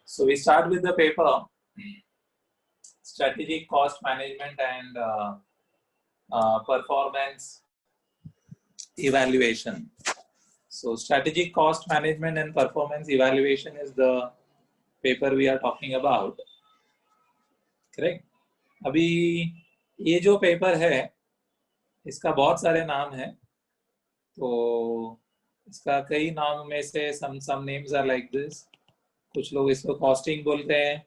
So we start with the paper, strategic cost management and performance evaluation. So strategic cost management and performance evaluation is the paper we are talking about. Correct? अभी ये जो paper है इसका बहुत सारे नाम हैं, तो इसका कई नाम में से some names are like this. कुछ लोग इसको कॉस्टिंग बोलते हैं,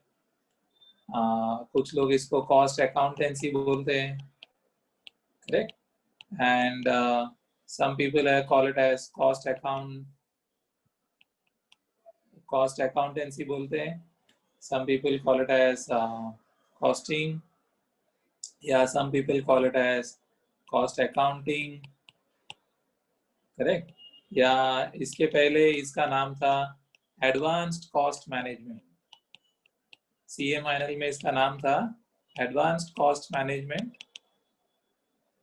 कुछ लोग इसको कॉस्ट अकाउंटेंसी बोलते हैं, correct? And some people call it as cost accountancy बोलते हैं, some people call it as costing, या some people call it as cost accounting, correct? या इसके पहले इसका नाम था एडवांस्ड कॉस्ट मैनेजमेंट, CMINL में इसका नाम था advanced cost management.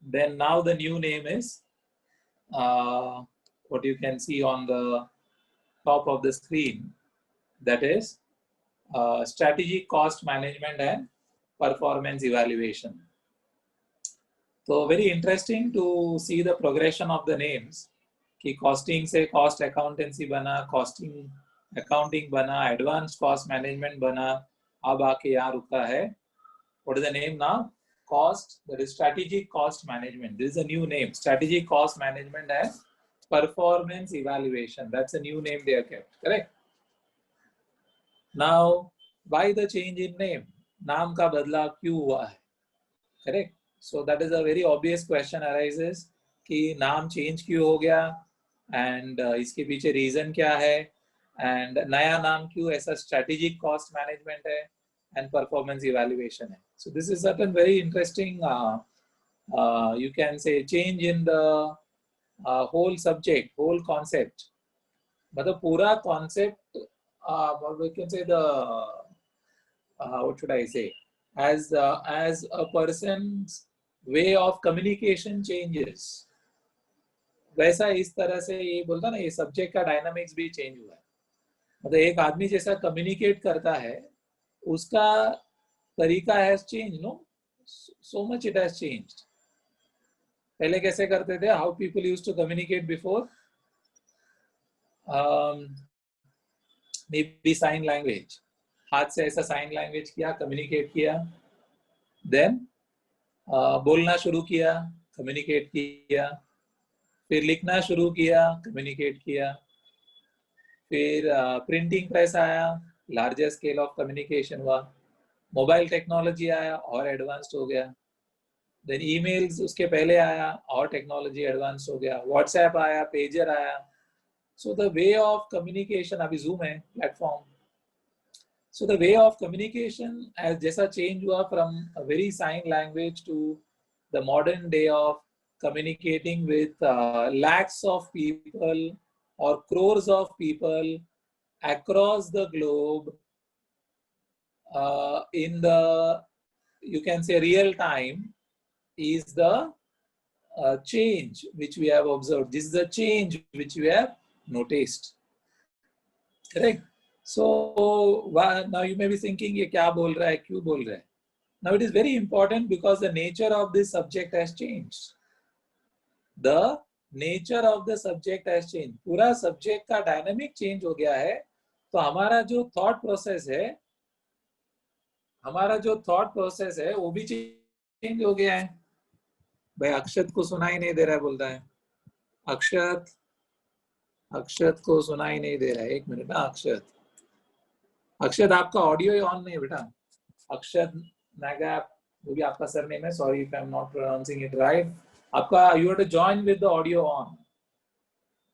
Then now the new name is what you can see on the top of the screen, that is strategic cost management and performance evaluation. So very interesting to see the progression of the names कि costing से cost accountancy बना, costing accounting बना, advanced cost management बना, अब आके यहाँ रुका है. What is the name now? Cost, that is strategic cost management. This is a new name, strategic cost management and performance evaluation. That's a new name they are kept, correct? Now, why the change in name? नाम का बदलाव क्यों हुआ है? Correct? So that is a very obvious question arises कि नाम change क्यों हो गया and इसके पीछे reason क्या है and नया नाम क्यों ऐसा strategic cost management है and performance evaluation है. So this is certain very interesting, you can say, change in the whole subject, whole concept. मतलब पूरा concept, we can say the, what should I say, as a person's way of communication changes, वैसा इस तरह से ये बोलता ना, ये subject का dynamics भी change हुआ है. मतलब एक आदमी जैसा communicate करता है उसका तरीका has changed, no? So much it has changed. पहले कैसे करते थे? How people used to communicate before? Maybe sign language. हाथ से ऐसा sign language किया, communicate किया. Then बोलना शुरू किया, communicate किया. फिर लिखना शुरू किया, communicate किया. फिर printing press आया, larger scale of communication हुआ. मोबाइल टेक्नोलॉजी आया और एडवांस्ड हो गया. देन ईमेल्स उसके पहले आया और टेक्नोलॉजी एडवांस हो गया. व्हाट्सएप आया, पेजर आया. So the way of communication, अभी जूम है platform, so the way of communication जैसा चेंज हुआ from a very sign language to the modern day of communicating with lakhs of people और crores of people across the globe in the, you can say, real time, is the change which we have observed. This is the change which we have noticed. Correct? So now you may be thinking, ये क्या बोल रहा है, क्यों बोल रहा है? Now it is very important because the nature of this subject has changed. The nature of the subject has changed. पूरा subject का dynamic change हो गया है. तो हमारा जो thought process है, वो भी चेंज हो गया है. भाई अक्षत को सुनाई नहीं दे रहा है, बोलता है. अक्षत को सुनाई नहीं दे रहा है. एक मिनट ना. अक्षत आपका ऑडियो ऑन नहीं है बेटा. अक्षत नागैप, वो भी आपका सरनेम है. Sorry if I am not pronouncing it right. आपका you have to join with the audio on.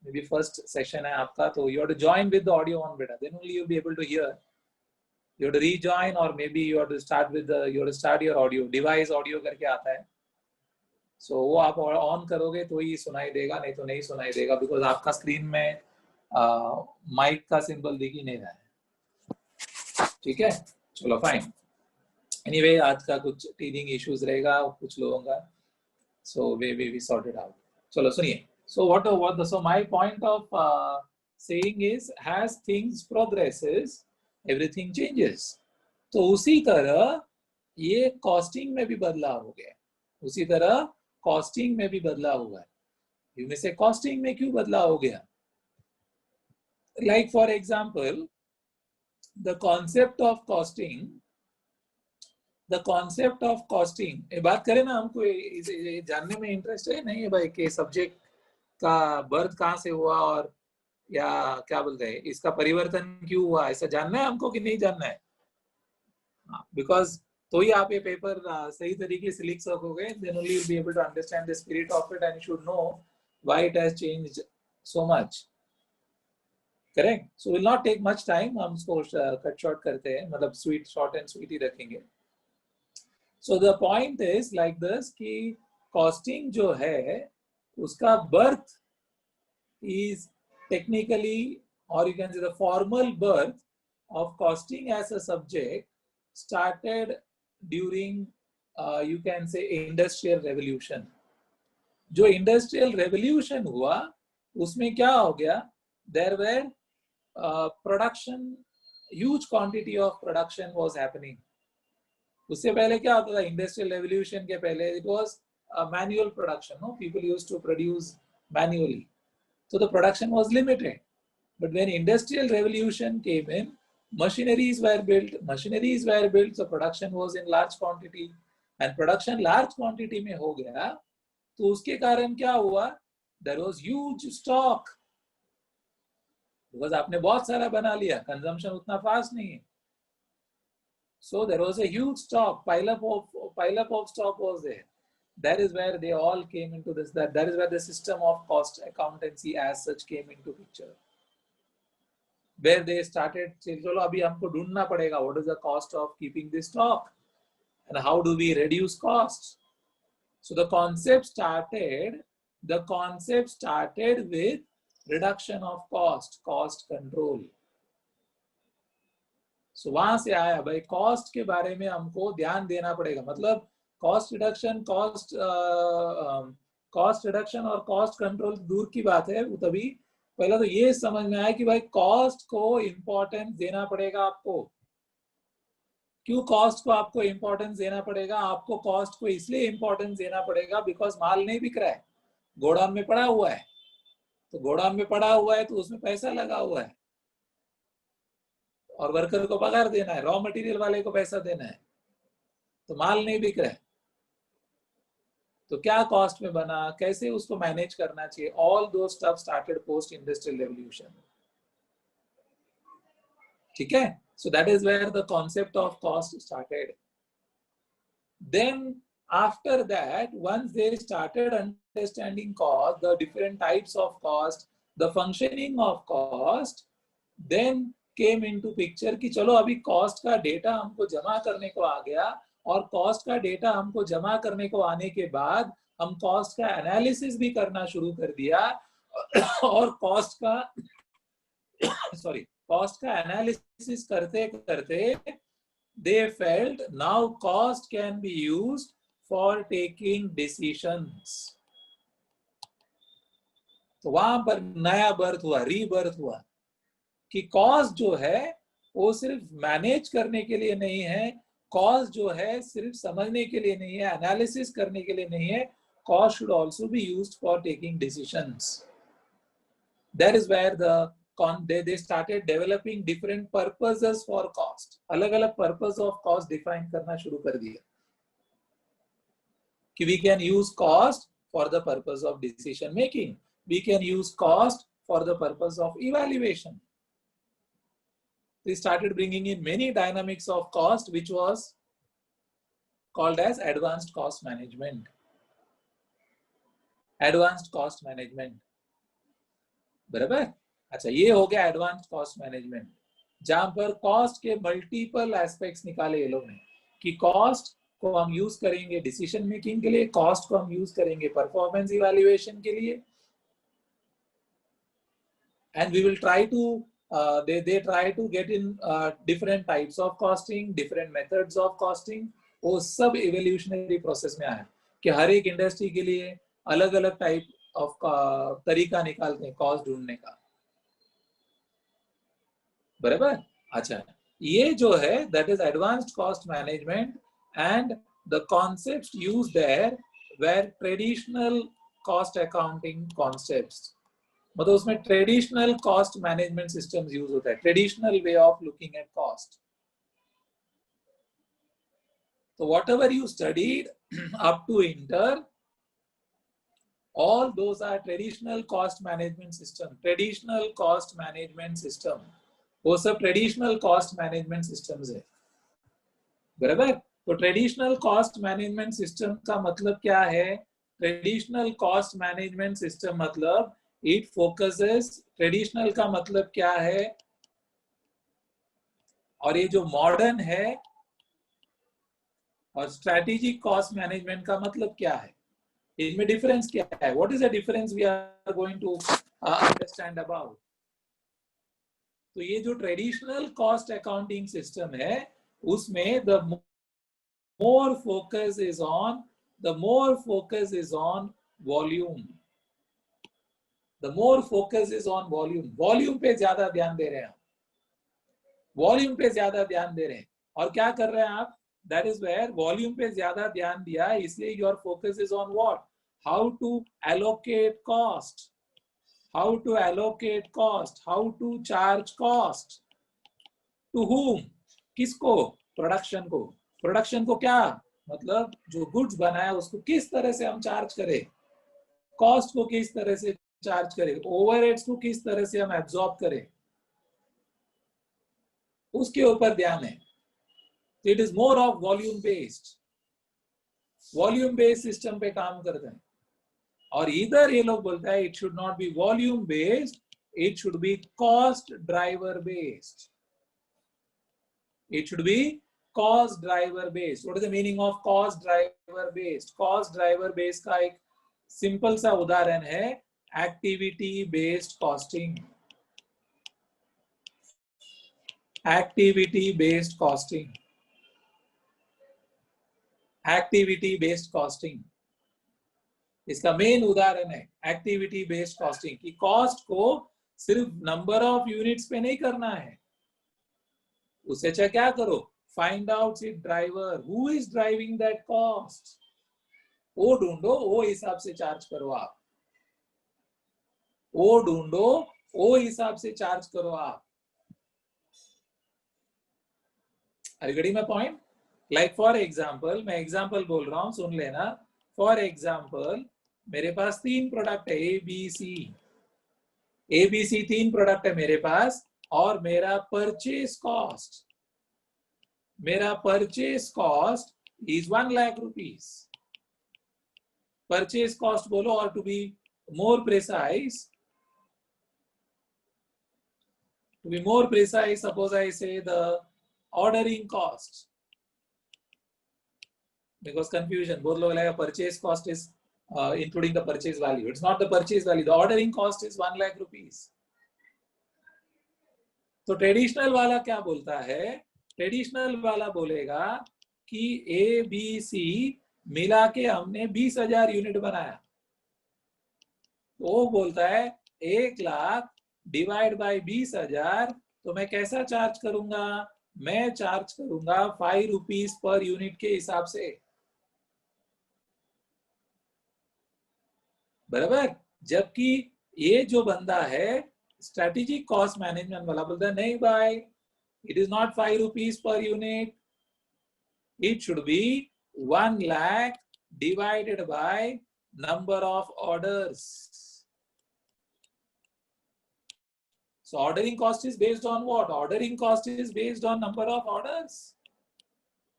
Maybe first session है आपका, तो you have to join with the audio on बेटा. Then only you be able to hear. You have to rejoin or maybe you have to start with your audio. Device audio करके आता है. So वो आप on करोगे तो ही सुनाई देगा, नहीं तो नहीं सुनाई देगा, because आपका स्क्रीन में माइक का सिंबल दिख ही नहीं रहा है. ठीक है, चलो फाइन. एनीवे आज का कुछ टीदिंग इश्यूज रहेगा कुछ लोगों का, so we sort it out. चलो सुनिए. So my point of saying is, as things progresses, everything changes. तो उसी तरह ये कॉस्टिंग में भी बदलाव हो गया, उसी तरह कॉस्टिंग में भी बदलाव हुआ है. यू में से कॉस्टिंग में क्यों बदलाव हो गया? Like for example the concept of costing, the concept of costing, ये बात करें ना, हमको ये जानने में इंटरेस्ट है नहीं है भाई कि सब्जेक्ट का बर्थ कहाँ से हुआ और या क्या बोलते हैं इसका परिवर्तन क्यों हुआ, ऐसा जानना है हमको कि नहीं जानना है? बिकॉज तो ही आप ये पेपर सही तरीके से लिख सकोगे, then only you be able to understand the spirit of it and should know why it has changed so much. Correct. So will not take much time, हम इसको कट शॉर्ट करते हैं, मतलब स्वीट शॉर्ट एंड स्वीट ही रखेंगे. So the point is like this कि costing जो है उसका birth is technically, or you can say the formal birth of costing as a subject started during you can say industrial revolution. जो industrial revolution हुआ उसमें क्या हो गया, there were production, huge quantity of production was happening. उससे पहले क्या होता था, industrial revolution के पहले it was manual production, no, people used to produce manually. So the production was limited. But when industrial revolution came in, machineries were built, so production was in large quantity. And production large quantity में हो गया, तो उसके कारण क्या हुआ, there was huge stock. Because आपने बहुत सारा बना लिया, consumption उतना fast नहीं है. So there was a huge stock, pile up of stock was there. That is where they all came into this, that is where the system of cost accountancy as such came into picture, where they started saying, चलो अभी हमको ढूंढना पड़ेगा, what is the cost of keeping this stock and how do we reduce costs. So the concept started with reduction of cost control. So वहां से आया भाई, cost के बारे में हमको ध्यान देना पड़ेगा, मतलब कॉस्ट रिडक्शन और कॉस्ट कंट्रोल दूर की बात है. वो तभी पहले तो ये समझ में आया कि भाई कॉस्ट को इंपॉर्टेंस देना पड़ेगा आपको. क्यों कॉस्ट को आपको इंपॉर्टेंस देना पड़ेगा? आपको कॉस्ट को इसलिए इंपॉर्टेंस देना पड़ेगा बिकॉज माल नहीं बिक रहा है, गोडाउन में पड़ा हुआ है. तो गोडाउन में पड़ा हुआ है तो उसमें पैसा लगा हुआ है और वर्कर को पगार देना है, रॉ मटेरियल वाले को पैसा देना है, तो माल नहीं बिक रहा है. तो क्या कॉस्ट में बना, कैसे उसको मैनेज करना चाहिए, although stuff started post industrial revolution. ठीक है. So that is where the concept of cost started. Then after that, once they started understanding cost, the different types of cost, the functioning of cost, then came into picture कि चलो अभी cost का data हमको जमा करने को आ गया, और कॉस्ट का डेटा हमको जमा करने को आने के बाद हम कॉस्ट का एनालिसिस भी करना शुरू कर दिया, और कॉस्ट का एनालिसिस करते करते they felt now cost can be used for taking decisions. तो वहां पर नया बर्थ हुआ, रीबर्थ हुआ कि कॉस्ट जो है वो सिर्फ मैनेज करने के लिए नहीं है, कॉस्ट जो है सिर्फ समझने के लिए नहीं है, एनालिसिस करने के लिए नहीं है, cost should also be used for taking decisions. That is where they started developing different purposes for cost. अलग अलग पर्पस ऑफ कॉस्ट डिफाइन करना शुरू कर दिया कि we can use cost for the purpose of decision making, we can use cost for the purpose of evaluation. They started bringing in many dynamics of cost, which was called as advanced cost management. Advanced cost management. बराबर. अच्छा, ये हो गया advance cost management, जहां पर cost के multiple aspects निकाले ये लोग ने कि कॉस्ट को हम यूज करेंगे डिसीजन मेकिंग के लिए, कॉस्ट को हम यूज करेंगे परफॉर्मेंस इवैल्यूएशन के लिए, and we will try to they try to get in different types of costing, different methods of costing. वो सब evolutionary process में आया कि हर एक इंडस्ट्री के लिए अलग अलग टाइप ऑफ तरीका निकालते हैं कॉस्ट ढूंढने का. बराबर. अच्छा, ये जो है that is advanced cost management, and the concepts used there were traditional cost accounting concepts. मतलब उसमें traditional cost management systems use होता है, traditional way of looking at cost. So whatever you studied up to inter, all those are traditional cost management system. Traditional cost management system, वो सब traditional cost management systems है. बराबर. तो traditional cost management system का मतलब क्या है? Traditional cost management system मतलब इट फोकसेस. ट्रेडिशनल का मतलब क्या है? और ये जो मॉडर्न है, और स्ट्रैटेजिक कॉस्ट मैनेजमेंट का मतलब क्या है? इनमें डिफरेंस क्या है? What is the difference we are going to understand about. तो ये जो ट्रेडिशनल कॉस्ट अकाउंटिंग सिस्टम है, उसमें the more focus is on volume. The more focus is on volume. Volume पे ज्यादा ध्यान दे रहे हैं. वॉल्यूम पे ज्यादा ध्यान दे रहे हैं. और क्या कर रहे हैं आप? That is where वॉल्यूम पे ज्यादा ध्यान दिया, इसलिए your focus is on what? How to allocate cost. How to allocate cost. How to charge cost. To whom? किसको? प्रोडक्शन को. प्रोडक्शन को क्या मतलब? जो गुड्स बनाया उसको किस तरह से हम चार्ज करें, कॉस्ट को किस तरह से चार्ज करें, ओवरहेड्स को किस तरह से हम एब्जॉर्ब करें, उसके ऊपर ध्यान है. It is more of volume based. Volume based system पे काम करते हैं. और इधर ये लोग बोलते हैं it should not be volume based, it should be cost driver based. It should be cost driver based. What is the meaning of cost driver based? Cost driver based का एक सिंपल सा उदाहरण है activity based costing. Activity based costing. Activity based costing इसका main उदाहरण है. Activity based costing की cost को सिर्फ नंबर ऑफ यूनिट्स पे नहीं करना है. उसे अच्छा क्या करो? Find out it driver, who is driving that cost. वो ढूंढो, वो हिसाब से चार्ज करो आप. वो ढूंढो, वो हिसाब से चार्ज करो आप. अगड़ी में पॉइंट. लाइक फॉर एग्जाम्पल, मैं एग्जाम्पल बोल रहा हूं, सुन लेना. फॉर एग्जाम्पल मेरे पास 3 प्रोडक्ट है A B C. A B C 3 product है मेरे पास. और मेरा purchase cost is 1 lakh rupees. Purchase cost बोलो, और to be more precise, suppose I say the ordering cost, because confusion, both लोग लगेगा purchase cost is including the purchase value. It's not the purchase value. The ordering cost is 1 lakh rupees. तो traditional वाला क्या बोलता है? Traditional वाला बोलेगा कि ए बी सी मिला के हमने 20,000 यूनिट बनाया. वो बोलता है 1 लाख डिवाइड बाय 20,000. तो मैं कैसा चार्ज करूंगा? मैं चार्ज करूंगा 5 रुपीज पर यूनिट के हिसाब से. बराबर. जबकि ये जो बंदा है स्ट्रेटेजिक कॉस्ट मैनेजमेंट वाला बोलता है नहीं भाई, it is not 5 rupees per unit, it should be 1 lakh divided by number of orders. So ordering cost is based on what? Ordering cost is based on number of orders.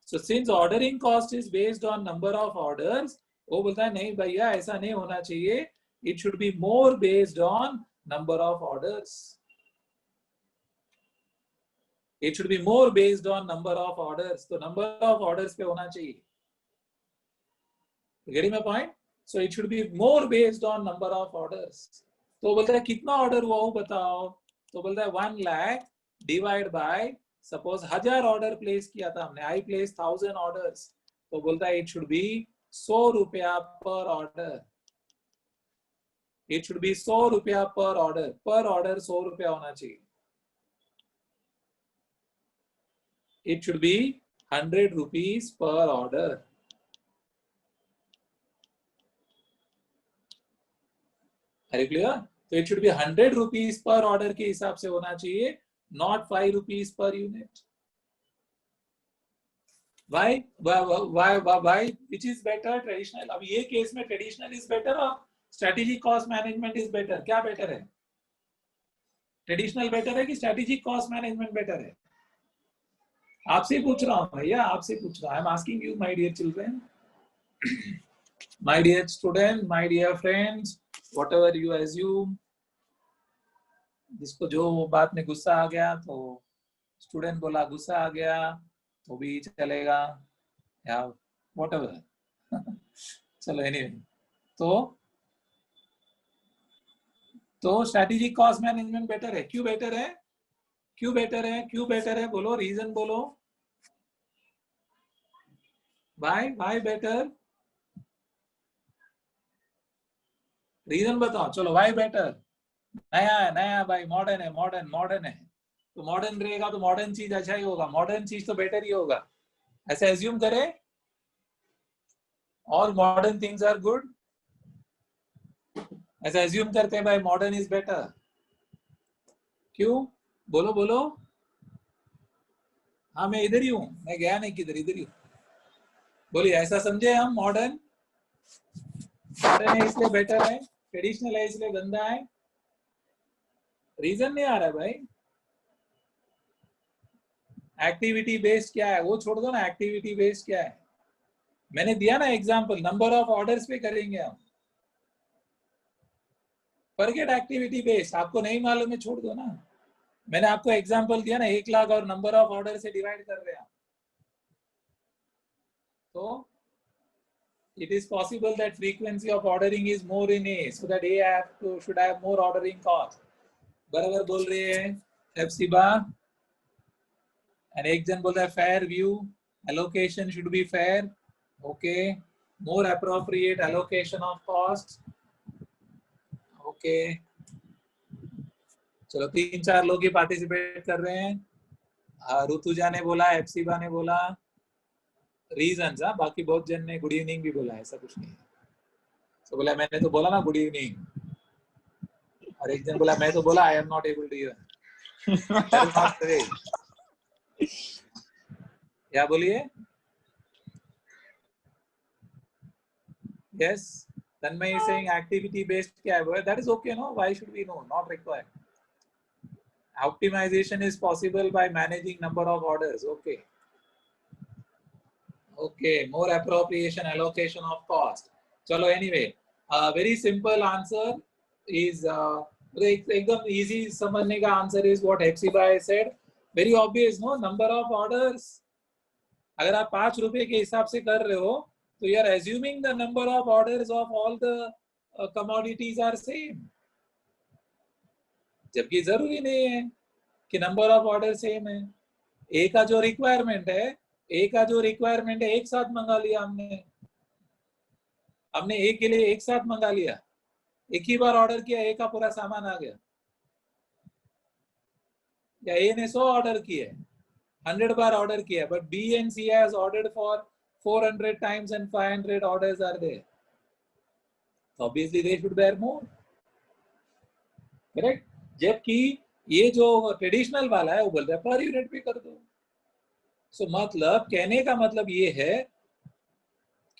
So since ordering cost is based on number of orders, वो बोलता है नहीं भैया ऐसा नहीं होना चाहिए. It should be more based on number of orders. It should be more based on number of orders. तो number of orders पे होना चाहिए. Getting my point? So it should be more based on number of orders. तो बोलता है कितना order हुआ वो बताओ. तो बोलता है 1 lakh divide by, suppose 1000 order place किया था हमने, आई प्लेस 1000 ऑर्डर्स. तो बोलता है इट शुड बी 100 रुपया पर ऑर्डर. इट शुड बी 100 रुपया पर ऑर्डर. पर ऑर्डर 100 रुपया होना चाहिए. it should be 100 rupees per order. Are you clear? So it should be 100 rupees per order के हिसाब से होना चाहिए, not 5 rupees per unit. Why? Which is better, traditional? अब ये केस में traditional is better और strategic cost management is better? क्या better है? Traditional better है कि strategic cost management better है? आपसे पूछ रहा हूँ भैया, आपसे पूछ रहा हूँ. I'm asking you, my dear children, my dear students, my dear friends, whatever you assume. जिसको जो बात में गुस्सा आ गया तो स्टूडेंट बोला गुस्सा आ गया तो भी चलेगा या व्हाटएवर. चलो एनीवे, तो स्ट्रैटेजिक कॉस्ट मैनेजमेंट बेटर है. क्यों बेटर है? क्यों बेटर है? क्यों बेटर है? बोलो, रीजन बोलो. Why better? रीजन बताओ. चलो व्हाई बेटर? नया है, नया भाई, मॉडर्न है, मॉडर्न है. तो मॉडर्न रहेगा तो मॉडर्न चीज अच्छा ही होगा, मॉडर्न चीज तो बेटर ही होगा. ऐसे एज्यूम करें all modern things are good. ऐसा एज्यूम करते हैं भाई मॉडर्न इज बेटर. क्यों? बोलो बोलो. हाँ मैं इधर ही हूँ, मैं गया नहीं किधर, इधर ही हूँ. बोलिए, ऐसा समझे हम मॉडर्न है इसलिए बेटर है, ट्रेडिशनल है इसलिए गंदा है? रीजन नहीं आ रहा है भाई. एक्टिविटी बेस्ड क्या है वो छोड़ दो ना. एक्टिविटी बेस्ड क्या है? मैंने दिया ना एग्जांपल, नंबर ऑफ ऑर्डर्स पे करेंगे हम. फॉरगेट एक्टिविटी बेस्ड, आपको नहीं मालूम है छोड़ दो ना. मैंने आपको एग्जांपल दिया ना, 1 लाख और नंबर ऑफ ऑर्डर से डिवाइड कर रहे हैं. तो it is possible that frequency of ordering is more in A, so that A should have more ordering cost. बराबर बोल रहे हैं एफसीबा. and एक जन बोल रहा है fair view, allocation should be fair. Okay, more appropriate allocation of cost. Okay, चलो 3-4 लोग ही पार्टिसिपेट कर रहे हैं. ऋतुजा ने बोला, एफसीबा ने बोला रीजंस. बाकी बहुत जन ने गुड इवनिंग भी बोला, ऐसा कुछ नहीं है. तो बोला मैंने तो बोला ना गुड इवनिंग, और एक जन बोला मैं तो बोला I am not able to hear. क्या बोलिए? Yes, Tanmay is saying activity based क्या है? That is okay. No, why should we know? Not required. Optimization is possible by managing number of orders. Okay. Okay, more appropriation, allocation of cost. Chalo, anyway, very simple answer is एकदम easy समझने का answer is what Hepzibah said. Very obvious, no? Number of orders. अगर आप 5 रुपए के हिसाब से कर रहे हो तो you are assuming the number of orders of all the commodities are same. जबकि जरूरी नहीं है कि नंबर ऑफ ऑर्डर सेम है. ए का जो रिक्वायरमेंट है, एक साथ मंगा लिया हमने ए के लिए एक साथ मंगा लिया, एक ही बार ऑर्डर किया, ए का पूरा सामान आ गया. या ए ने 100 ऑर्डर किए, 100 बार ऑर्डर किया, but B and C has ordered for 400 times and 500 orders are there. Obviously they should bear more. Correct. जबकि ये जो ट्रेडिशनल वाला है वो बोल रहा है पर यूनिट पे कर दो. सो मतलब कहने का मतलब ये है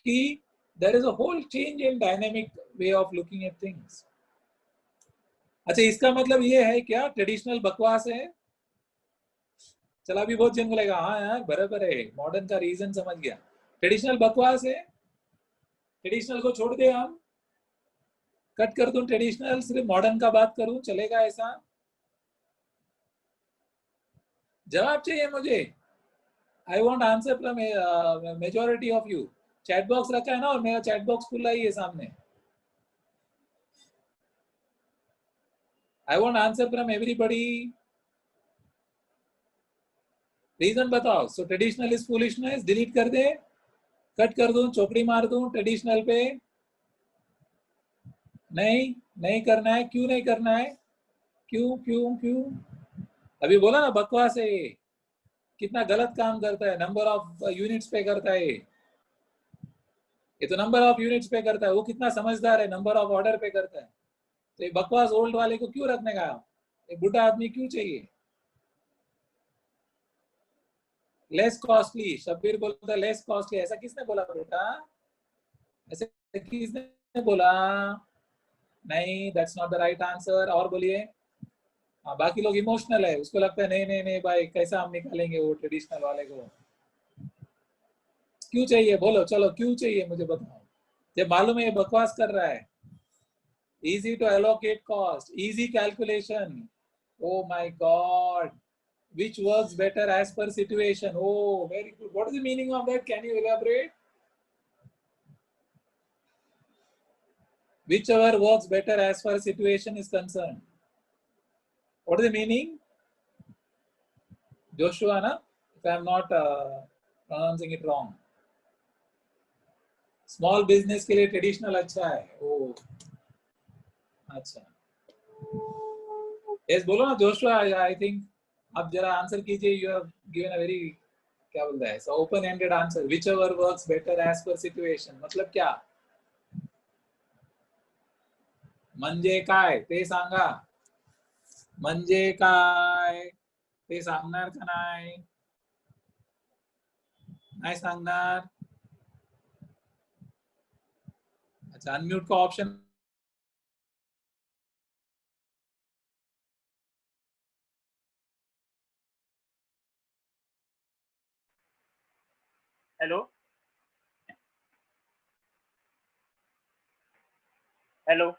कि there is a whole change in dynamic way of looking at things. अच्छा, इसका मतलब ये है क्या ट्रेडिशनल बकवास है? चला अभी बहुत जन बोलेगा हाँ यार बराबर है, मॉडर्न का रीजन समझ गया. ट्रेडिशनल बकवास है, ट्रेडिशनल को छोड़ दे, हम कट कर दूं ट्रेडिशनल, सिर्फ मॉडर्न का बात करूं, चलेगा ऐसा? जवाब चाहिए मुझे. आई want answer from majority of you. Chat box रखा है ना, और मेरा चैट बॉक्स खुला ही है सामने. I want answer from everybody. Reason बताओ. So traditional is foolishness. Delete कर दे, कट कर दूं, चौकड़ी मार दूं ट्रेडिशनल पे? नहीं करना है. क्यों नहीं करना है? क्यों? अभी बोला ना बकवास है, कितना गलत काम करता है, नंबर ऑफ यूनिट्स पे करता है ये तो नंबर ऑफ यूनिट्स पे करता है। वो कितना समझदार है, नंबर ऑफ ऑर्डर पे करता है। तो ये बकवास ओल्ड वाले को क्यों रखने का, एक बुढ़ा आदमी क्यों चाहिए। लेस कॉस्टली, शब्बीर बोलता है लेस कॉस्टली। ऐसा किसने बोला बेटा, ऐसे किसने बोला, नहीं, that's not the right answer. और बोलिए। हाँ, बाकी लोग इमोशनल है, उसको लगता है नहीं नहीं नहीं भाई, कैसा हम निकालेंगे वो ट्रेडिशनल वाले को। क्यों चाहिए बोलो, चलो क्यों चाहिए मुझे बताओ, जब मालूम है ये बकवास कर रहा है। Easy to allocate cost, easy calculation. Oh my God. Which works better as per situation? Oh, very good. What is the meaning of that? Can you elaborate? Whichever works better as far as situation is concerned. What is the meaning? Joshua, na? If I am not pronouncing it wrong. Small business के लिए traditional अच्छा है. Oh, अच्छा. Yes, बोलो ना Joshua, I think आप जरा answer कीजिए. You have given a very, क्या बोलता है, so open ended answer. Whichever works better as per situation. मतलब क्या, म्हणजे काय ते सांगा, म्हणजे काय ते सांगणार का नाही, नाही सांगणार. अच्छा, अनम्यूट का option. Hello hello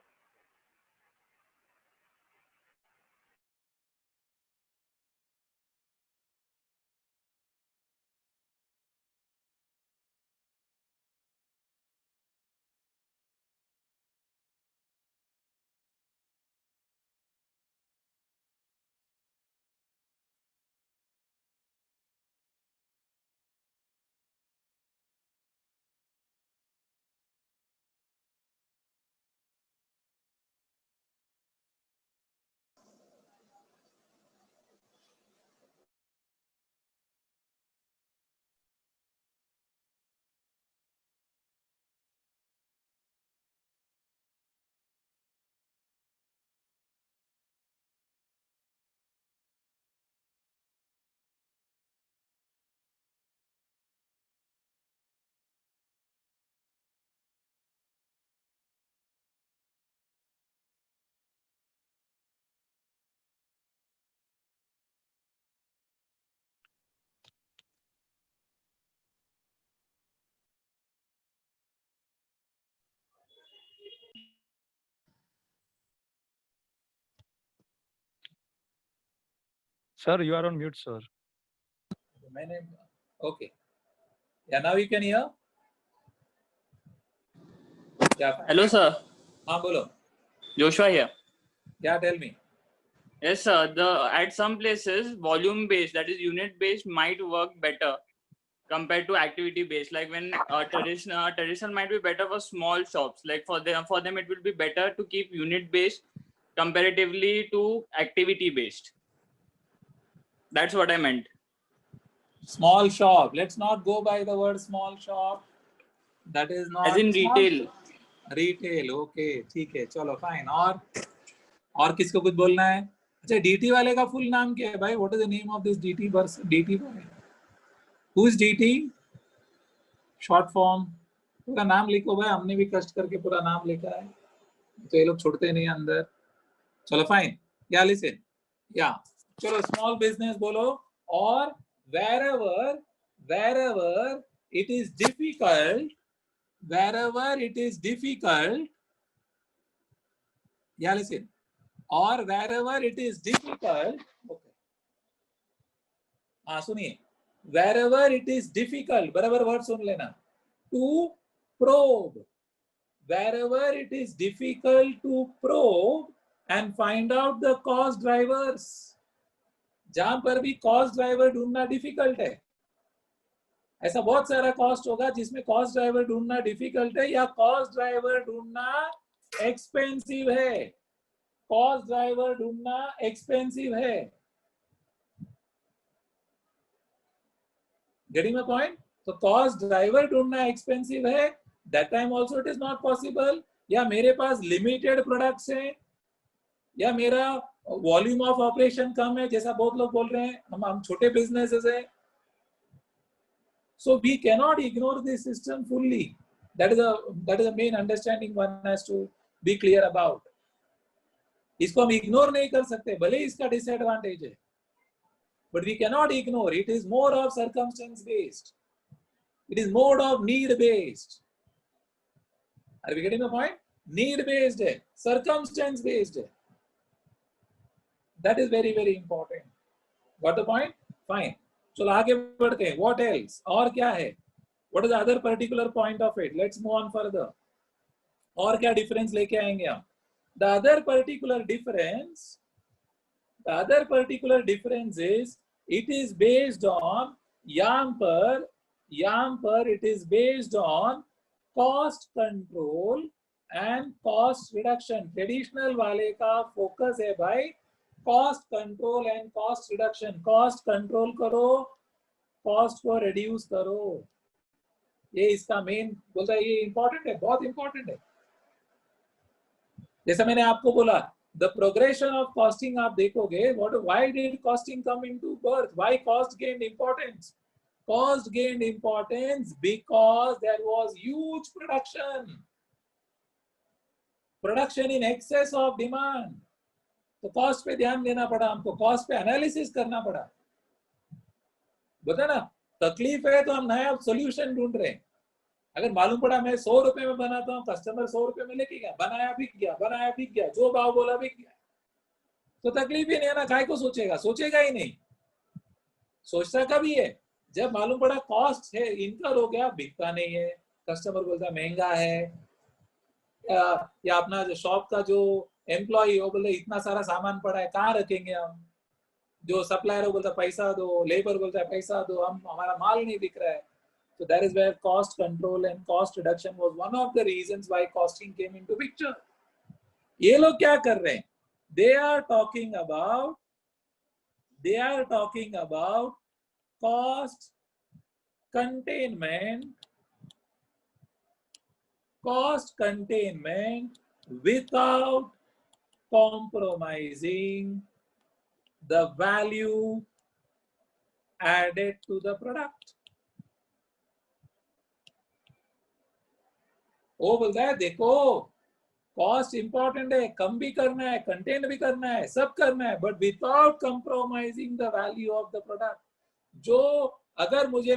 Sir, you are on mute, sir. मैंने, okay. Yeah, now you can hear. Yeah. Hello, sir. हाँ बोलो. Joshua here. Yeah, tell me. Yes, sir. At some places, volume based, that is unit based, might work better compared to activity based. Like when traditional might be better for small shops. Like for them it will be better to keep unit based comparatively to activity based. That's what I meant. Small shop. Let's not go by the word small shop. That is not. As in retail. Retail. Okay, ठीक है, चलो fine. और किसको कुछ बोलना है? अच्छा, DT वाले का फुल नाम क्या है भाई? What is the name of this DT person? DT boy. Who is DT? Short form. पूरा नाम लिखो भाई, हमने भी कष्ट करके पूरा नाम लिखा है, तो ये लोग छोड़ते नहीं अंदर. चलो फाइन. या लिसन. या चलो स्मॉल बिजनेस बोलो. और wherever it is difficult, yeah, listen, or wherever it is difficult, okay, हाँ सुनिए, wherever it is difficult, बराबर वर्ड सुन लेना, to probe, wherever it is difficult to probe and find out the cost drivers. जहां पर भी cost driver ढूंढना difficult है, ऐसा बहुत सारा कॉस्ट होगा जिसमें कॉस्ट ड्राइवर ढूंढना डिफिकल्ट है, या कॉस्ट ड्राइवर ढूंढना एक्सपेंसिव है. कॉस्ट ड्राइवर ढूंढना एक्सपेंसिव है. Getting my point? तो कॉस्ट ड्राइवर ढूंढना एक्सपेंसिव है, that time also it is not possible, या मेरे पास लिमिटेड प्रोडक्ट्स हैं, या मेरा वॉल्यूम ऑफ ऑपरेशन कम है, जैसा बहुत लोग बोल रहे हैं, हम छोटे बिजनेसेस है. So we cannot ignore this system fully. That is a main understanding one has to be clear about. इसको हम इग्नोर नहीं कर सकते, भले इसका डिसएडवांटेज है, but we cannot ignore. It is more of circumstance based. It is more of need based. Are we getting the point? Need based है, circumstance based है. That is very, very important. Got the point? Fine. चलो आगे बढ़ते हैं. What else? और क्या है? What is the other particular point of it? Let's move on further. और क्या difference लेके आएंगे हम? The other particular difference is it is based on YAM per it is based on cost control and cost reduction. Traditional वाले का focus है भाई cost control and cost reduction. Cost control करो, cost को reduce करो. ये इसका main बोलता है, ये important है, बहुत important है. जैसा मैंने आपको बोला, the progression of costing आप देखोगे, why did costing come into birth? Why cost gained importance? Cost gained importance because there was huge production in excess of demand. तो कॉस्ट पे ध्यान देना पड़ा हमको, कॉस्ट पे एनालिसिस करना पड़ा. बता ना, तकलीफ है तो हम नया सोल्यूशन ढूंढ रहे हैं. अगर मालूम पड़ा मैं 100 रुपए में बनाता हूँ, कस्टमर 100 रुपए में लेके गया, बनाया बिक गया, जो भाव बोला बिक गया, तो तकलीफ ही नहीं है ना. काय को सोचेगा ही नहीं. सोचता कभी है जब मालूम पड़ा कॉस्ट है, इनकर हो गया, बिकता नहीं है, कस्टमर बोलता महंगा है, या अपना जो शॉप का जो एम्प्लॉय हो बोले इतना सारा सामान पड़ा है, कहाँ रखेंगे हम. जो सप्लायर हो बोलता पैसा दो, लेबर बोलता है पैसा दो, हमारा माल नहीं बिक रहा है. So that is where cost control and cost reduction was one of the reasons why costing came into picture. ये लोग क्या कर रहे हैं? They are talking about cost containment without compromising the value added to the product. वो बोलता है देखो कॉस्ट इंपॉर्टेंट है, कम भी करना है, कंटेन भी करना है, सब करना है, but without compromising the value of the product. जो अगर मुझे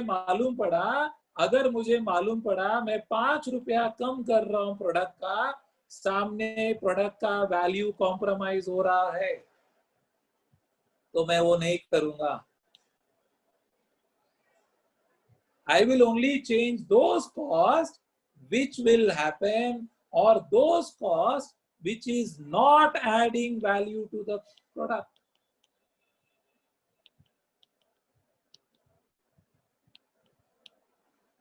मालूम पड़ा मैं 5 रुपया कम कर रहा हूं प्रोडक्ट का, सामने प्रोडक्ट का वैल्यू कॉम्प्रोमाइज हो रहा है, तो मैं वो नहीं करूंगा. I will only change those costs which will happen, or those costs which is not adding value to the product.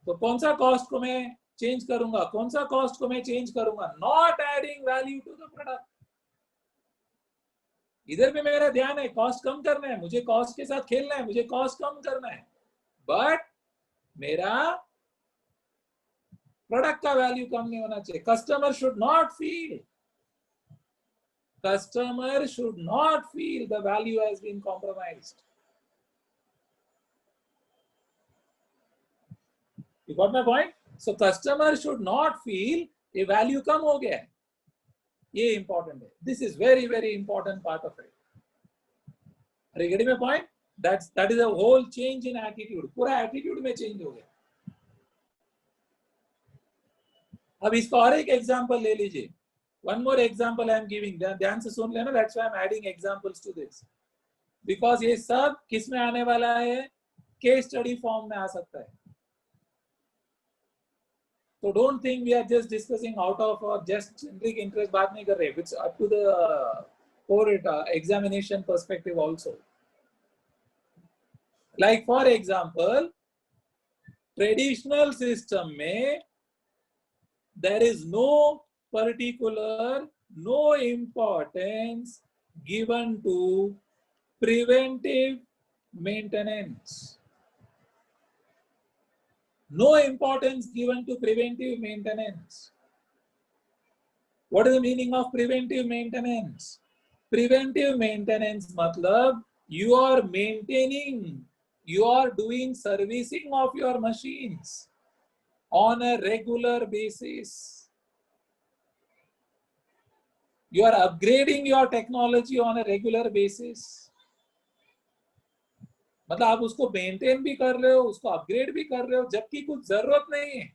तो कौन सा कॉस्ट को मैं चेंज करूंगा, कौन सा कॉस्ट को मैं चेंज करूंगा? Not adding value to the product. इधर भी मेरा ध्यान है कॉस्ट कम करना है, मुझे कॉस्ट के साथ खेलना है, मुझे कॉस्ट कम करना है, बट मेरा प्रोडक्ट का वैल्यू कम नहीं होना चाहिए. Customer should not feel the value has been compromised. You got my point? So customer should not feel a value कम हो गया है. ये important है. This is very, very important part of it. Are you getting my point? That is a whole change in attitude. पूरा attitude में change हो गया. अब इसका और एक एग्जाम्पल ले लीजिए. One more example I am giving. ध्यान से सुन लेना. That's why I am adding examples to this. Because ये सब किस में आने वाला है? Case study form में आ सकता है. So don't think we are just discussing out of or just generic interest. बात नहीं कर रहे. It's up to the core examination perspective also. Like for example, traditional system में there is no importance given to preventive maintenance. No importance given to preventive maintenance. What is the meaning of preventive maintenance? Preventive maintenance matlab you are maintaining, you are doing servicing of your machines on a regular basis. You are upgrading your technology on a regular basis. मतलब आप उसको maintain भी कर रहे हो, उसको upgrade भी कर रहे हो, जबकि कुछ जरूरत नहीं है.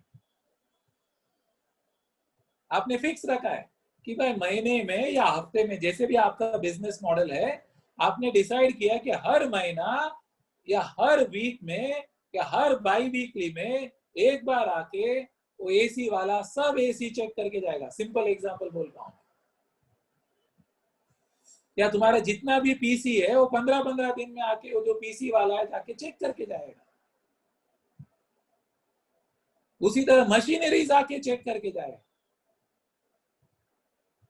आपने फिक्स रखा है कि भाई महीने में या हफ्ते में, जैसे भी आपका बिजनेस मॉडल है, आपने डिसाइड किया कि हर महीना या हर वीक में या हर बाई वीकली में एक बार आके वो एसी वाला सब एसी चेक करके जाएगा. सिंपल एग्जांपल बोल रहा हूं. या तुम्हारा जितना भी पीसी है वो 15-15 दिन में आके वो जो पीसी वाला है जाके चेक करके जाएगा. उसी तरह मशीनरीज आके चेक करके जाएगा.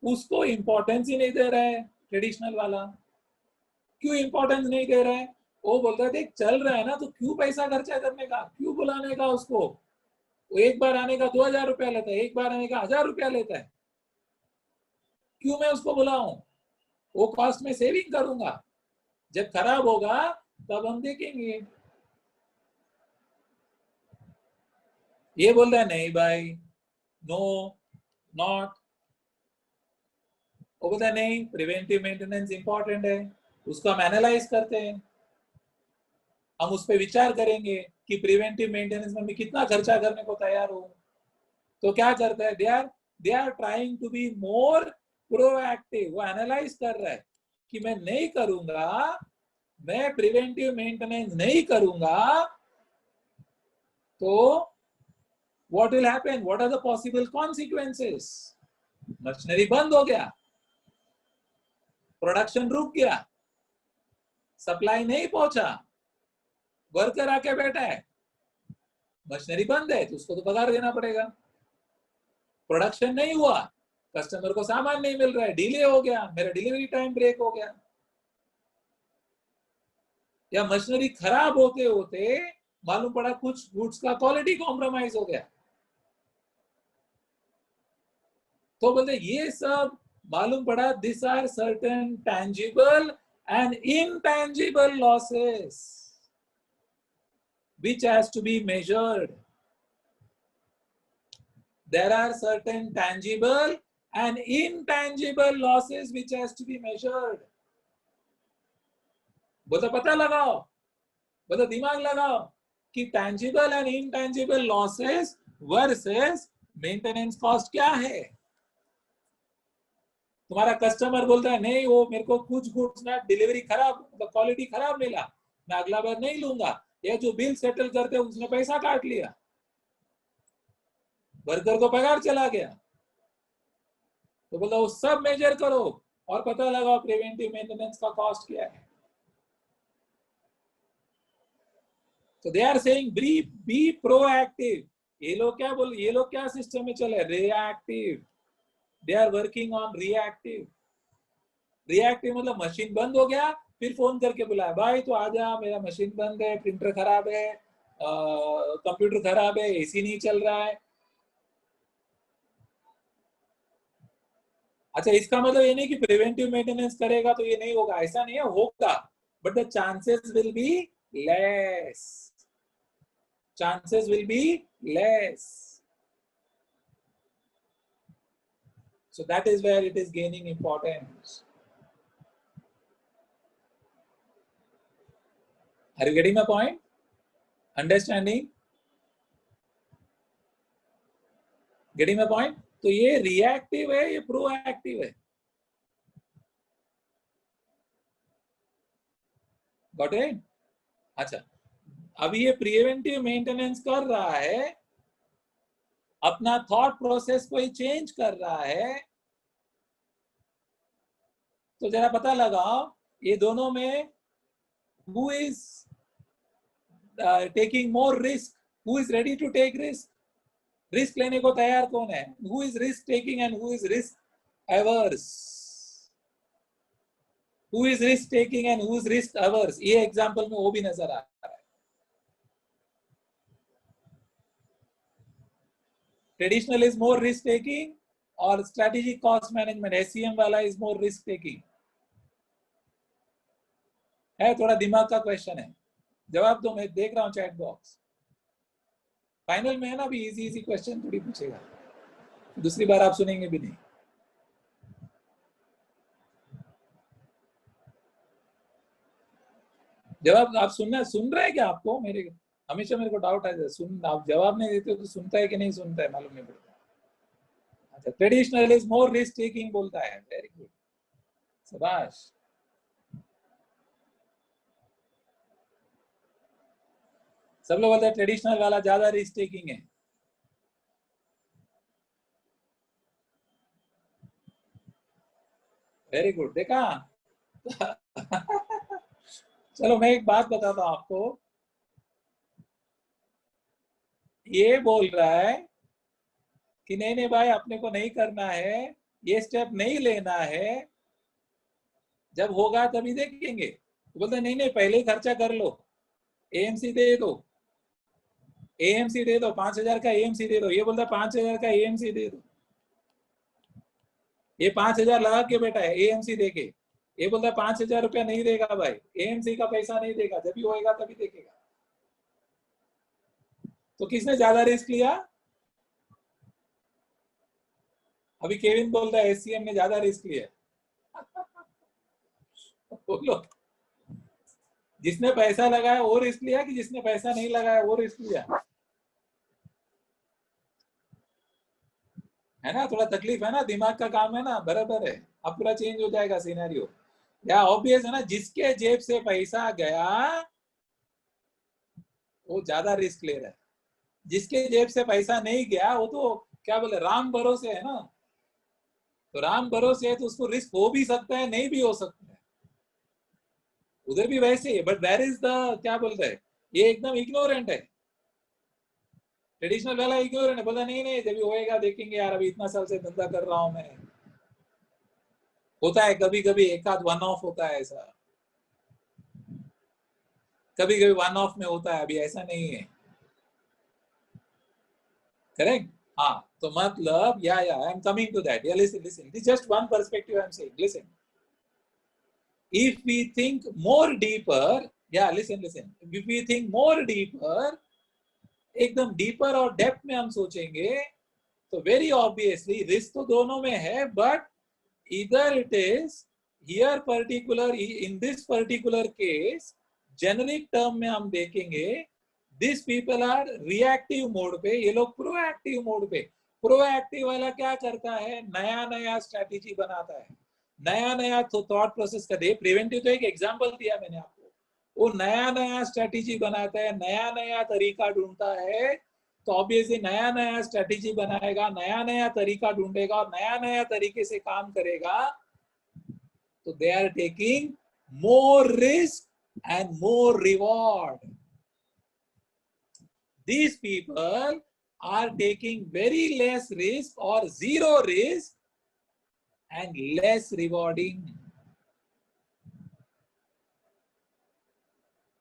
उसको इंपॉर्टेंस ही नहीं दे रहा है ट्रेडिशनल वाला. क्यों इंपॉर्टेंस नहीं दे रहा है? वो बोलता है देख चल रहा है ना, तो क्यों पैसा खर्चा करने का, क्यों बुलाने का उसको. वो एक बार आने का 2000 रुपया लेता है, एक बार आने का 1000 रुपया लेता है. क्यों मैं उसको बुलाऊं? वो कॉस्ट में सेविंग करूंगा. जब खराब होगा तब हम देखेंगे. ये बोल रहा है नहीं भाई, नो, नॉट. वो बोलता है नहीं, प्रिवेंटिव मेंटेनेंस इंपॉर्टेंट है, उसको हम एनालाइज करते हैं, हम उस पर विचार करेंगे कि प्रिवेंटिव मेंटेनेंस में मैं कितना खर्चा करने को तैयार हूं. तो क्या करता है, they are trying to be more proactive. वो एनालाइज कर रहा है कि मैं नहीं करूंगा, मैं प्रिवेंटिव मेंटेनेंस नहीं करूंगा तो what will happen, what are the possible consequences. Machinery बंद हो गया, प्रोडक्शन रुक गया, सप्लाई नहीं पहुंचा, वर्कर आके बैठा है, मशीनरी बंद है तो उसको तो पगार देना पड़ेगा. प्रोडक्शन नहीं हुआ, कस्टमर को सामान नहीं मिल रहा है, डिले हो गया, मेरा डिलीवरी टाइम ब्रेक हो गया. या मशीनरी खराब होते होते मालूम पड़ा कुछ गुड्स का क्वालिटी कॉम्प्रोमाइज हो गया. तो बोलते ये सब मालूम पड़ा this are certain tangible and intangible losses which has to be measured. There are certain tangible and intangible losses which has to be measured. बोलो पता लगाओ, बोलो दिमाग लगाओ कि tangible and intangible losses versus maintenance cost क्या है. तुम्हारा कस्टमर बोलता है नहीं वो मेरे को कुछ गुड्स ना डिलीवरी खराब, क्वालिटी खराब मिला, मैं अगला बार नहीं लूंगा. ये जो बिल सेटल करते हैं उसने पैसा काट लिया, वर्कर को पगार चला गया. तो बोला वो सब मेजर करो और पता लगाओ प्रिवेंटिव मेंटेनेंस का कॉस्ट क्या है. तो they are saying be proactive. ये लोग क्या बोल, ये लोग क्या सिस्टम में चले, reactive. They are working on reactive. Reactive मतलब मशीन बंद हो गया, फिर फोन करके बुलाया भाई तो आजा, मेरा मशीन बंद है, प्रिंटर खराब है, कंप्यूटर खराब है, एसी नहीं चल रहा है. अच्छा इसका मतलब ये नहीं कि प्रिवेंटिव मेंटेनेंस करेगा तो ये नहीं होगा, ऐसा नहीं है, होगा, but the chances will be less. Chances will be less. So that is where it is gaining importance. Are you getting my point? Understanding? Getting my point? तो ये रिएक्टिव है, ये प्रोएक्टिव है. Got it? अच्छा अब ये preventive maintenance कर रहा है, अपना थॉट प्रोसेस को ही चेंज कर रहा है. तो जरा पता लगाओ ये दोनों में who is taking more risk, who is ready to take risk. Risk लेने को तैयार कौन है? Who is risk taking and who is risk averse? Who is risk taking and who is risk averse? ये एग्जांपल में वो भी नजर आ रहा है. Traditional is more risk taking और स्ट्रेटेजिक कॉस्ट मैनेजमेंट SCM वाला इज मोर रिस्क टेकिंग? है थोड़ा दिमाग का क्वेश्चन है, जवाब दो, मैं देख रहा हूँ चैट बॉक्स। फाइनल में है ना, अभी इजी इजी क्वेश्चन थोड़ी पूछेगा, दूसरी बार आप सुनेंगे भी नहीं। जवाब आप सुन रहे हैं क्या? आपको मेरे हमेशा मेरे को डाउट आता है, सुन आप जवाब नहीं देते तो सुनता है कि नहीं सुनता है मालूम नहीं पड़ता। अच्छा, traditional is more risk taking बोलता है, वेरी गुड, शाबाश। सब लोग बोलते हैं ट्रेडिशनल वाला ज्यादा रिस्क टेकिंग है। वेरी गुड, देखा। चलो मैं एक बात बताता हूं आपको, ये बोल रहा है कि नहीं नहीं भाई अपने को नहीं करना है, ये स्टेप नहीं लेना है, जब होगा तभी देखेंगे। तो बोलते नहीं नहीं पहले ही खर्चा कर लो, AMC दे दो, AMC दे दो, 5,000 का AMC दे दो। ये बोलता 5,000 का AMC दे दो, ये 5,000 लगा के बैठा है AMC दे के। ये बोलता 5,000 रुपया नहीं देगा भाई, AMC का पैसा नहीं देगा, जब भी होएगा तभी देखेगा। तो किसने ज्यादा रिस्क लिया? अभी केविन बोलता है SCM ने ज्यादा रिस्क लिया। बोलो, जिसने पैसा लगाया वो रिस्क लिया कि जिसने पैसा नहीं लगाया वो रिस्क लिया? है ना, थोड़ा तकलीफ है ना, दिमाग का काम है ना, बराबर है। अब पूरा चेंज हो जाएगा सिनेरियो। या ऑब्वियस है ना, जिसके जेब से पैसा गया वो ज्यादा रिस्क ले रहा है, जिसके जेब से पैसा नहीं गया वो तो क्या बोले राम भरोसे है ना। तो राम भरोसे है तो उसको रिस्क हो भी सकता है, नहीं भी हो सकता है, उधर भी वैसे ही है। बट देयर इज द क्या बोलते हैं, ये एकदम इग्नोरेंट है, ट्रेडिशनल वाला इग्नोरेंट है, बोला नहीं नहीं जब भी होएगा देखेंगे यार, अभी इतना साल से धंधा कर रहा हूं मैं। होता है कभी कभी एक आध वन ऑफ होता है ऐसा, कभी कभी वन ऑफ में होता है, अभी ऐसा नहीं है। करेक्ट, हाँ। तो मतलब yeah I am coming to that, yeah listen listen, this just one perspective I am saying, listen. if we think more deeper, yeah listen, if we think more deeper, एकदम डीपर और depth में हम सोचेंगे तो very obviously risk तो दोनों में है, बट इधर it is here particular, in this particular case generic term में हम देखेंगे this people are reactive mode पे, ये लोग प्रोएक्टिव मोड पे। प्रोएक्टिव वाला क्या करता है, नया नया स्ट्रेटेजी बनाता है, नया नया थॉट प्रोसेस कर दे। प्रिवेंटिव तो एक एग्जांपल दिया मैंने आपको, वो नया नया स्ट्रेटेजी बनाता है, नया नया तरीका ढूंढता है। तो ऑब्वियसली नया नया स्ट्रेटेजी बनाएगा, नया नया तरीका ढूंढेगा और नया नया तरीके से काम करेगा, तो they are taking more risk and more reward. These people are taking very less risk or zero risk and less rewarding.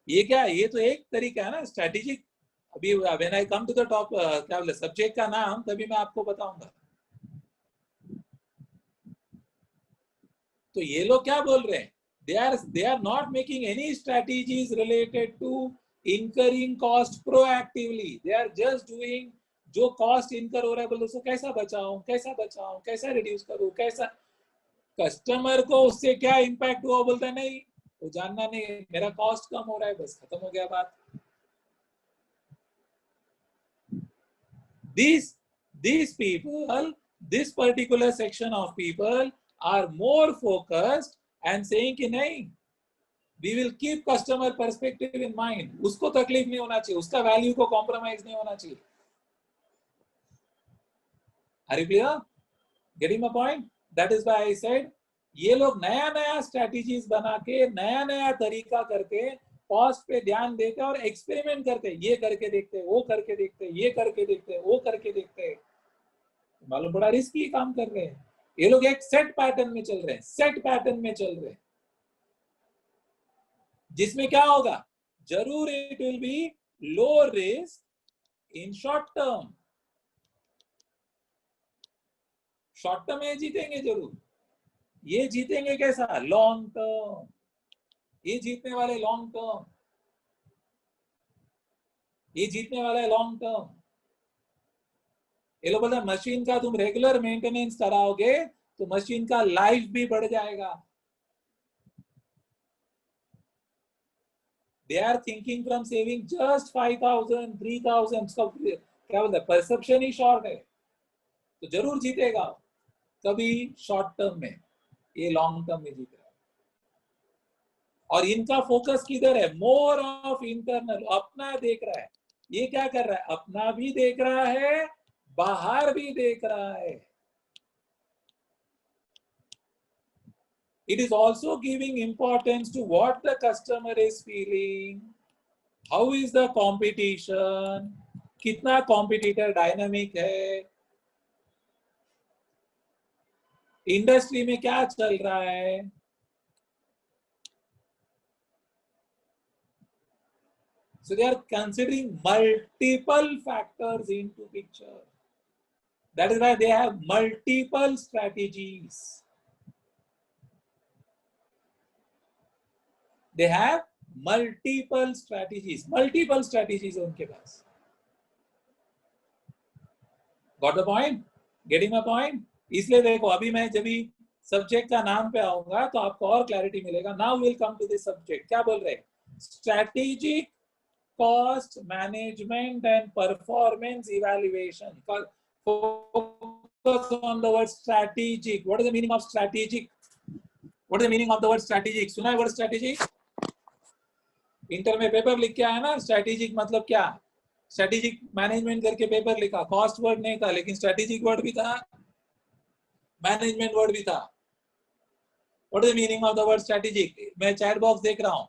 ये क्या, ये तो एक तरीका है ना स्ट्रेटेजिक। अभी when I come to the top क्या बोले सब्जेक्ट का नाम, तभी मैं आपको बताऊंगा। तो ये लोग क्या बोल रहे हैं, they are not making any strategies related to incurring cost proactively, they are just doing जो कॉस्ट इनकर हो रहा है बोलो उसको कैसा बचाऊं, कैसा बचाऊं, कैसा रिड्यूस करूं, कैसा। कस्टमर को उससे क्या इंपैक्ट हुआ बोलता है नहीं, वो जानना नहीं है, मेरा कॉस्ट कम हो रहा है, बस खत्म हो गया बात। These people, this particular section of people are more focused and saying कि नहीं, we will keep customer perspective in mind, उसको तकलीफ नहीं होना चाहिए, उसका वैल्यू को कॉम्प्रोमाइज नहीं होना चाहिए। Are you clear? Getting my point? That is why I said ये लोग नया नया स्ट्रेटेजीज बना के नया नया तरीका करके कॉस्ट पे ध्यान देते और एक्सपेरिमेंट करते, ये करके देखते, वो करके देखते, ये करके देखते, वो करके देखते। मालूम बड़ा रिस्की काम कर रहे हैं ये लोग, एक सेट पैटर्न में चल रहे हैं, सेट पैटर्न में चल रहे हैं, जिसमें क्या होगा, जरूर it will be low risk in short term, short term में जीतेंगे जरूर, ये जीतेंगे कैसा, लॉन्ग टर्म, ये जीतने वाले लॉन्ग टर्म, ये जीतने वाला है लॉन्ग टर्म। ये लोग बोलते हैं मशीन का तुम रेगुलर मेंटेनेंस कराओगे तो मशीन का लाइफ भी बढ़ जाएगा। They are thinking from saving just 5,000 3,000, क्या बोलते हैं, परसेप्शन ही शॉर्ट है, तो जरूर जीतेगा कभी शॉर्ट टर्म में, ये लॉन्ग टर्म में जीत रहा है। और इनका फोकस किधर है, मोर ऑफ इंटरनल, अपना देख रहा है। ये क्या कर रहा है, अपना भी देख रहा है, बाहर भी देख रहा है। It is also giving importance to what the customer is feeling, how is the competition, कितना कॉम्पिटिटर डायनामिक है, इंडस्ट्री में क्या चल रहा है। So they are considering multiple factors into picture. That is why they have multiple strategies. They have multiple strategies उनके पास। Got the point? Getting my point? इसलिए देखो अभी मैं जब भी सब्जेक्ट का नाम पे आऊंगा तो आपको और क्लैरिटी मिलेगा। Now we'll come to this subject. क्या बोल रहे हैं? Strategic cost management and performance evaluation. Focus on the word strategic. What is the meaning of strategic? What is the meaning of the word strategic? सुना है word strategic? Inter में paper लिख के आया ना, स्ट्रेटेजिक मतलब क्या, स्ट्रेटेजिक मैनेजमेंट करके पेपर लिखा, कॉस्ट वर्ड नहीं था लेकिन स्ट्रेटेजिक वर्ड भी था, मैनेजमेंट वर्ड भी था। What is the meaning of the word strategic? मैं चैट बॉक्स देख रहा हूं,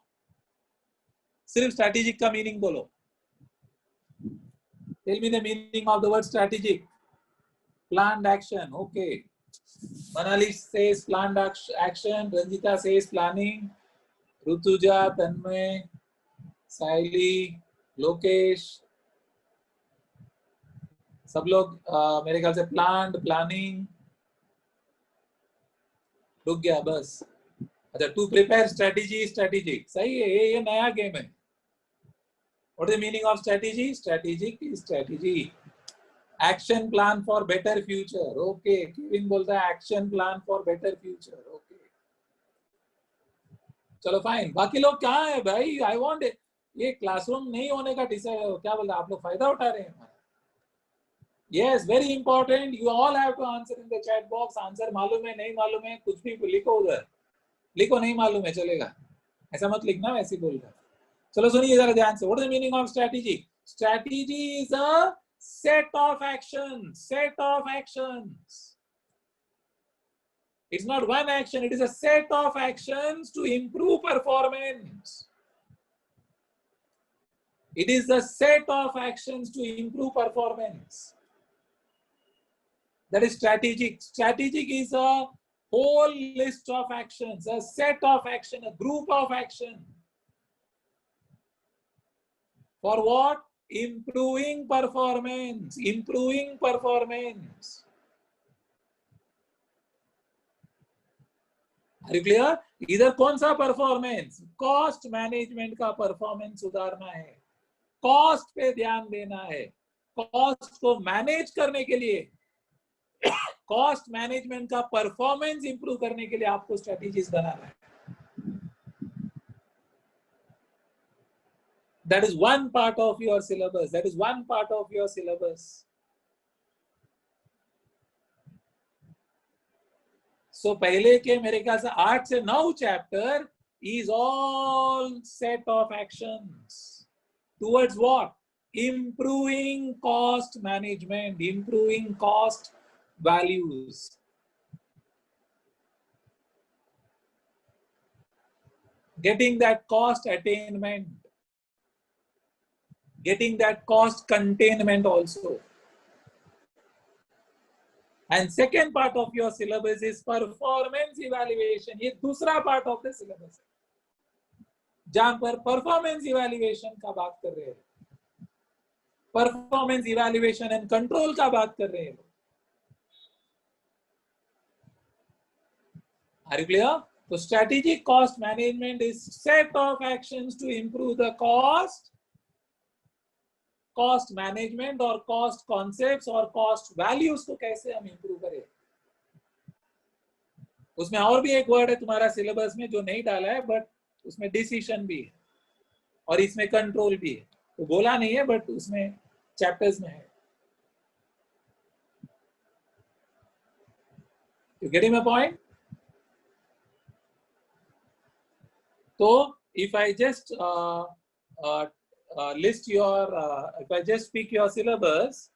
सिर्फ स्ट्रेटेजिक का मीनिंग बोलो। Tell me the meaning of the word strategic. Planned action, okay. Manali says planned action, Ranjita says planning, Rituja, Tanmay, Saili, Lokesh, सब लोग मेरे ख्याल से प्लान्ड, प्लानिंग, रुक गया बस। अच्छा, टू प्रिपेयर स्ट्रेटेजी, स्ट्रेटेजिक, सही है, ये नया गेम है। What is the meaning of strategy? Strategic is strategy. Action plan for better future, okay. Kevin बोलता है action plan for better future, okay. चलो फाइन, बाकी लोग कहाँ है भाई? आई वांट, ये क्लासरूम नहीं होने का डिसाइड, क्या बोलते हैं आप लोग, फायदा उठा रहे हैं? Yes, very important. You all have to answer in the chat box. Answer मालूम है, नहीं मालूम है, कुछ भी लिखो उधर, लिखो नहीं मालूम है चलेगा, ऐसा मत लिखना, वैसे बोल रहा। चलो सुनिए जरा ध्यान से। What is the meaning of strategy? Strategy is a set of actions. Set of actions. It's not one action. It is a set of actions to improve performance. It is a set of actions to improve performance. That is strategic. Strategic is a whole list of actions, a set of action, a group of action. For what? Improving performance. Improving performance. Are you clear? इधर कौन सा performance? Cost management का performance सुधारना है, cost पे ध्यान देना है, कॉस्ट को मैनेज करने के लिए, कॉस्ट मैनेजमेंट का परफॉर्मेंस इंप्रूव करने के लिए आपको स्ट्रेटेजीज बनाना है। That is one part of your syllabus. That is one part of your syllabus. So पहले के मेरे ख्याल से 8 से 9 chapter is all set of actions towards what? Improving cost management, improving cost values. Getting that cost attainment, getting that cost containment also. And second part of your syllabus is performance evaluation. ये दूसरा part of the syllabus है, जहां पर performance evaluation का बात कर रहे हैं, performance evaluation and control का बात कर रहे हैं। Are you clear? So strategic cost management is set of actions to improve the cost management और cost concepts और cost values को कैसे हम improve करें. उसमें और भी एक वर्ड है तुम्हारा सिलेबस में जो नहीं डाला है, बट उसमें डिसीजन भी है और इसमें कंट्रोल भी है. तो बोला नहीं है बट उसमें चैप्टर्स में है. You getting my point? So if I just list your, if I just pick your syllabus,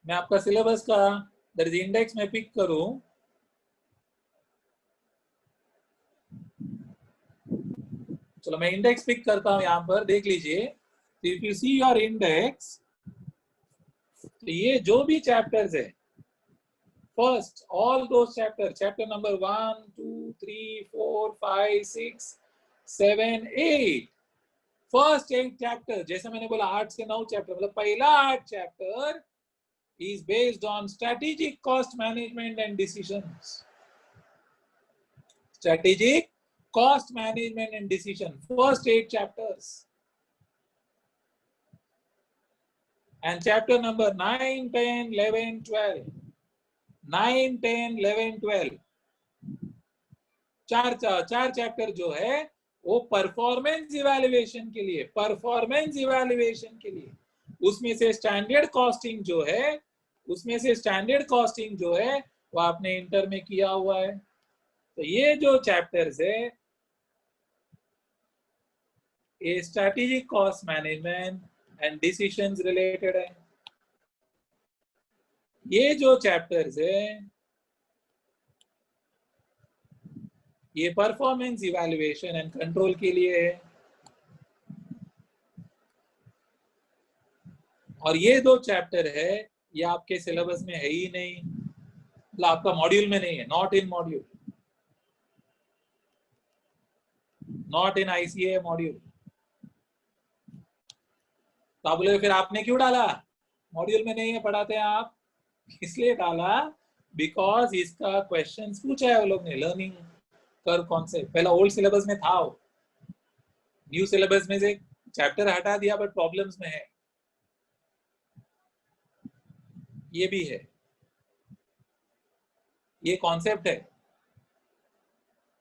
मैं आपका syllabus का that is index में pick करूं, चलो मैं index pick करता हूं. यहाँ पर देख लीजिए. So if you see your index, तो ये जो भी chapters है, first all those chapters, chapter number 1, 2, 3, 4, 5, 6, 7, 8, first 8 chapter, जैसे मैंने बोला 8 से 9 chapter, मतलब पहला 8 chapter is based on strategic cost management and decisions. Strategic cost management and decision, first 8 chapters. And chapter number 9, 10, 11, 12. 9, 10, 11, 12. चार चैप्टर जो है वो परफॉर्मेंस इवैल्यूएशन के लिए, उसमें से स्टैंडर्ड कॉस्टिंग जो है वो आपने इंटर में किया हुआ है. तो ये जो चैप्टर्स है ये strategic cost management and decisions related है. ये जो चैप्टर्स है ये परफॉर्मेंस इवैल्यूएशन एंड कंट्रोल के लिए है. और ये 2 चैप्टर है ये आपके सिलेबस में है ही नहीं, मतलब आपका मॉड्यूल में नहीं है. Not in module, not in ICA module. तो आप बोले फिर आपने क्यों डाला, मॉड्यूल में नहीं है, पढ़ाते हैं आप. इसलिए डाला बिकॉज इसका क्वेश्चंस पूछा है वो लोग ने. लर्निंग कर्व कॉन्सेप्ट पहला ओल्ड सिलेबस में था, न्यू सिलेबस में से चैप्टर हटा दिया बट प्रॉब्लम्स में है. ये भी है, ये कॉन्सेप्ट है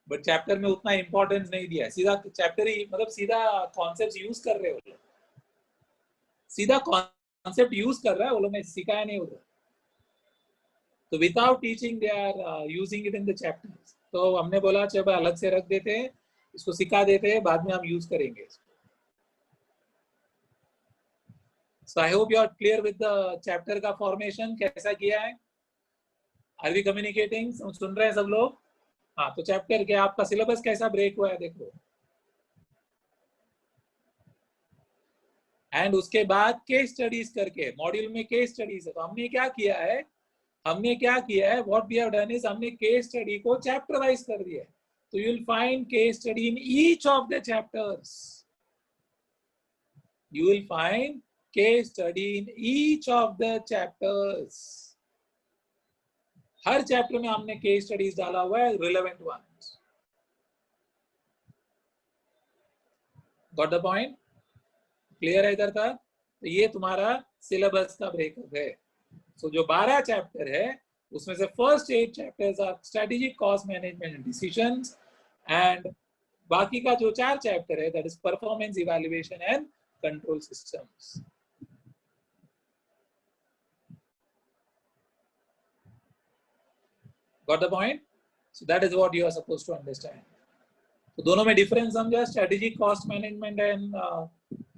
बट चैप्टर में उतना इंपॉर्टेंस नहीं दिया. सीधा चैप्टर ही, मतलब सीधा कॉन्सेप्ट यूज कर रहे हो लोग, सीधा कॉन्सेप्ट यूज कर रहा है वो लोग ने सिखाया नहीं उधर. तो without teaching they are using it in the chapters. तो हमने बोला चलो अलग से रख देते हैं, इसको सिखा देते हैं, बाद में हम यूज करेंगे. So I hope you are clear with the chapter का फॉर्मेशन कैसा किया है. Are we communicating? सुन रहे हैं सब लोग? हाँ, तो चैप्टर के आपका सिलेबस कैसा ब्रेक हुआ है देखो. एंड उसके बाद केस स्टडीज करके, मॉड्यूल में केस स्टडीज है. तो हमने क्या किया है, what we have done is हमने केस स्टडी को चैप्टर वाइज कर दिया है. तो you will find case study in each of the chapters. You will find case study in each of the chapters. Her chapter में हमने case studies डाला हुआ है, relevant ones. Got the point? Clear है इधर का? तो ये तुम्हारा सिलेबस का ब्रेकअप है. So जो 12 चैप्टर है उसमें से first 8 chapters are strategic cost management and decisions, and बाकी का जो 4 चैप्टर है that is performance evaluation and control systems. Got the point? So that is what you are supposed to understand. तो दोनों में डिफरेंस समझा, strategic cost management and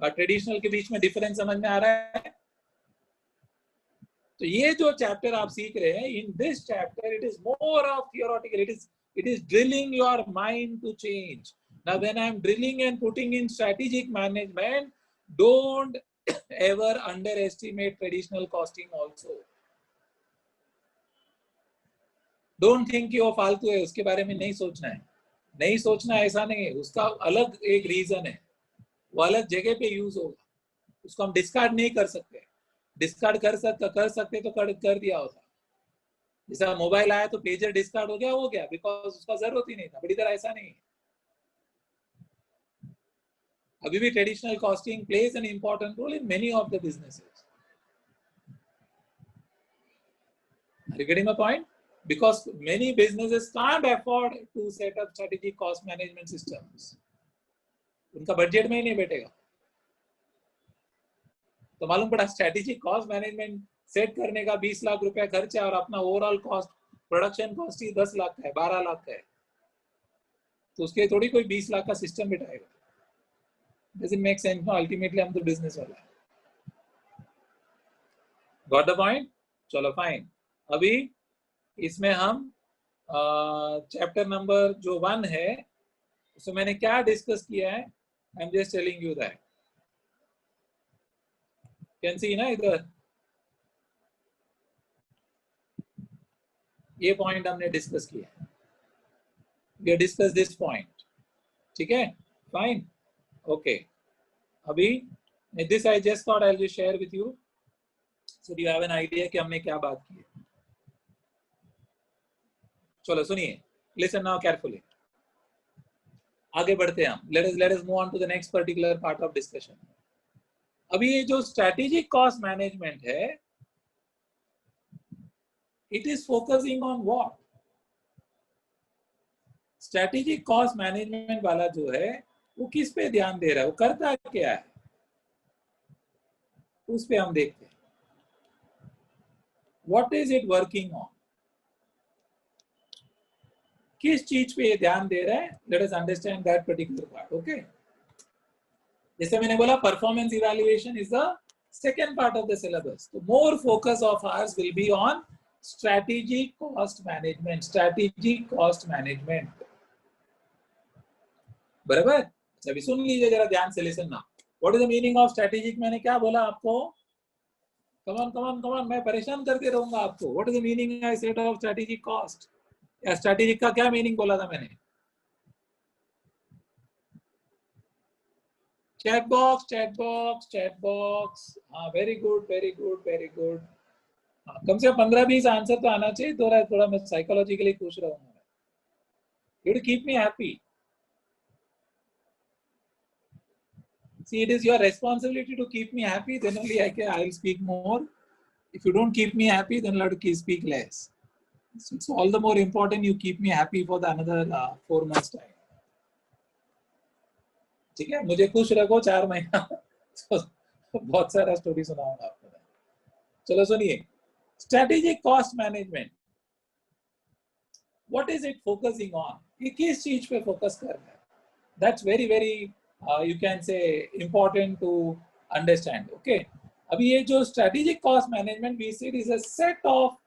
traditional के बीच में डिफरेंस समझ में आ रहा है. तो ये जो चैप्टर आप सीख रहे हैं, in this chapter it is more of theoretical, it is drilling your mind to change. Now when I am drilling and putting in strategic management, don't ever underestimate traditional costing also. Don't think कि वो फालतू है, उसके बारे में नहीं सोचना है. नहीं सोचना ऐसा नहीं है, उसका अलग एक रीजन है, वो अलग जगह पे यूज होगा, उसको हम डिस्कार्ड नहीं कर सकते. डिस्कार्ड कर सकते तो कर दिया होता. जैसा मोबाइल आया तो पेजर डिस्कार्ड हो गया, बिकॉज उसका जरूरत ही नहीं था, बट इधर ऐसा नहीं है। अभी भी traditional costing plays an important role in many of the businesses. Are you getting my point? Because many businesses can't afford to set up strategic cost management systems. उनका बजट में ही नहीं बैठेगा। तो मालूम पड़ा स्ट्रेटेजिक कॉस्ट मैनेजमेंट सेट करने का 20 लाख रुपया खर्च है और अपना ओवरऑल कॉस्ट प्रोडक्शन कॉस्ट ही 10 लाख का है, 12 लाख का है, तो उसके थोड़ी कोई 20 लाख का सिस्टम बिठाएगा। Doesn't make sense no, ultimately हम तो बिजनेस वाला है। Got the point? चलो फाइन। अभी इसमें हम चैप्टर नंबर जो 1 है उसमें मैंने क्या डिस्कस किया है, I am just telling you that. Can see ना इधर, ये पॉइंट हमने डिस्कस किया है, वी डिस्कस दिस पॉइंट, ठीक है, फाइन, ओके। अभी this I just thought I will share with you so you have an idea कि हमने क्या बात की है। चलो सुनिए, लिसन नाउ केयरफुली, आगे बढ़ते हैं हम। Let us move on to the next particular part of discussion. अभी ये जो स्ट्रेटेजिक कॉस्ट मैनेजमेंट है, it is focusing on what? Strategic cost management वाला जो है वो किस पे ध्यान दे रहा है, वो करता क्या है, उस पे हम देखते हैं। What is it working on, किस चीज पे ये ध्यान दे रहा है? Let us understand that particular part, okay. जैसे मैंने बोला performance evaluation is the second part of the syllabus, तो more focus of ours will be on strategic cost management, strategic cost management, बराबर? अभी सुन लीजिए जरा ध्यान से, लिसन ना। What is the meaning of strategic? मैंने क्या बोला आपको? कम ऑन, मैं परेशान करते रहूंगा आपको। What is the meaning I said of strategic cost, या स्ट्रेटेजिक का क्या मीनिंग बोला था मैंने? चैट बॉक्स, हाँ, वेरी गुड। कम से कम 15-20 आंसर तो आना चाहिए, थोड़ा मैं साइकोलॉजिकली खुश रहूंगा। You to keep me happy. See, it is your responsibility to keep me happy, then only I will speak more. If you don't keep me happy, then I'll have to speak less. So it's all the more important you keep me happy for the another 4 months time. ठीक है, मुझे खुश रखो 4 महीना तो बहुत सारा story सुनाऊंगा आपको। चलो सुनिए, strategic cost management, what is it focusing on? ये किस चीज पे फोकस कर रहा है? That's very very you can say important to understand, okay. अभी ये जो strategic cost management we said is a set of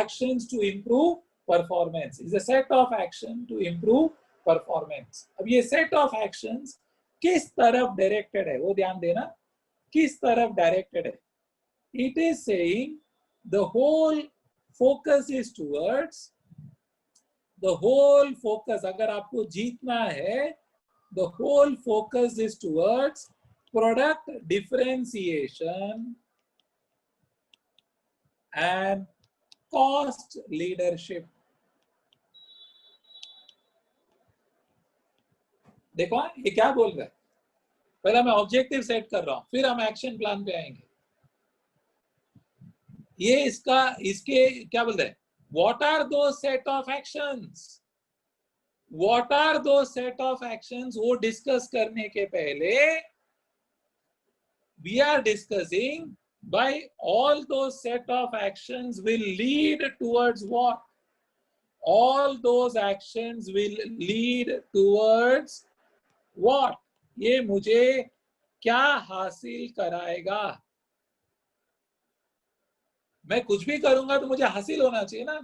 actions to improve performance, is a set of action to improve performance. अब ये set of actions किस तरफ directed है, वो ध्यान देना, किस तरफ डायरेक्टेड है। It is saying the whole focus is towards, the whole focus, अगर आपको जीतना है, the whole focus is towards product differentiation and cost leadership. देखो ये क्या बोल रहा है, पहला मैं ऑब्जेक्टिव सेट कर रहा हूं, फिर हम एक्शन प्लान पे आएंगे। ये इसके क्या बोल रहे हैं, what are those set of actions, what are those set of actions, वो डिस्कस करने के पहले we are discussing by all those set of actions will lead towards what, all those actions will lead towards what, ये मुझे क्या हासिल कराएगा। मैं कुछ भी करूंगा तो मुझे हासिल होना चाहिए ना।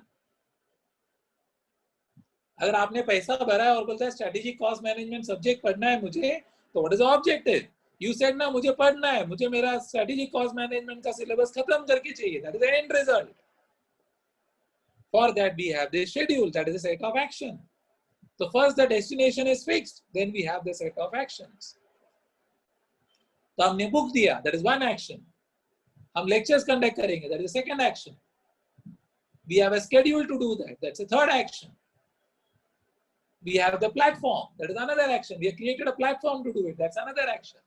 अगर आपने पैसा भरा है और बोलता है स्ट्रेटेजिक कॉस्ट मैनेजमेंट सब्जेक्ट पढ़ना है मुझे, तो what is objective? You said ना मुझे पढ़ना है, मुझे मेरा स्ट्रेटेजिक कॉस्ट मैनेजमेंट का सिलेबस खत्म करके चाहिए, that is the end result. For that we have the schedule, that is a set of action. So first the destination is fixed, then we have the set of actions. तो हमने book दिया, that is one action. हम lectures conduct करेंगे, that is the second action. We have a schedule to do that. That's a third action. We have the platform. That is another action. We have created a platform to do it. That's another action.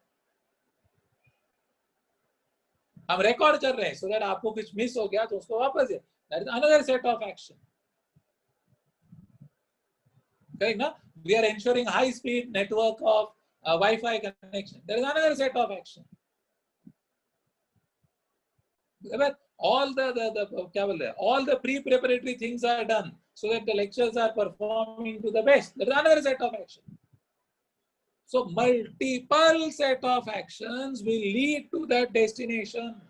हम record कर रहे हैं so that आपको कुछ miss हो गया तो उसको वापस दे. That is another set of action. Correct, na? We are ensuring high-speed network of Wi-Fi connection. There is another set of action. But all the pre-preparatory things are done so that the lectures are performing to the best. There is another set of action. So multiple set of actions will lead to that destination.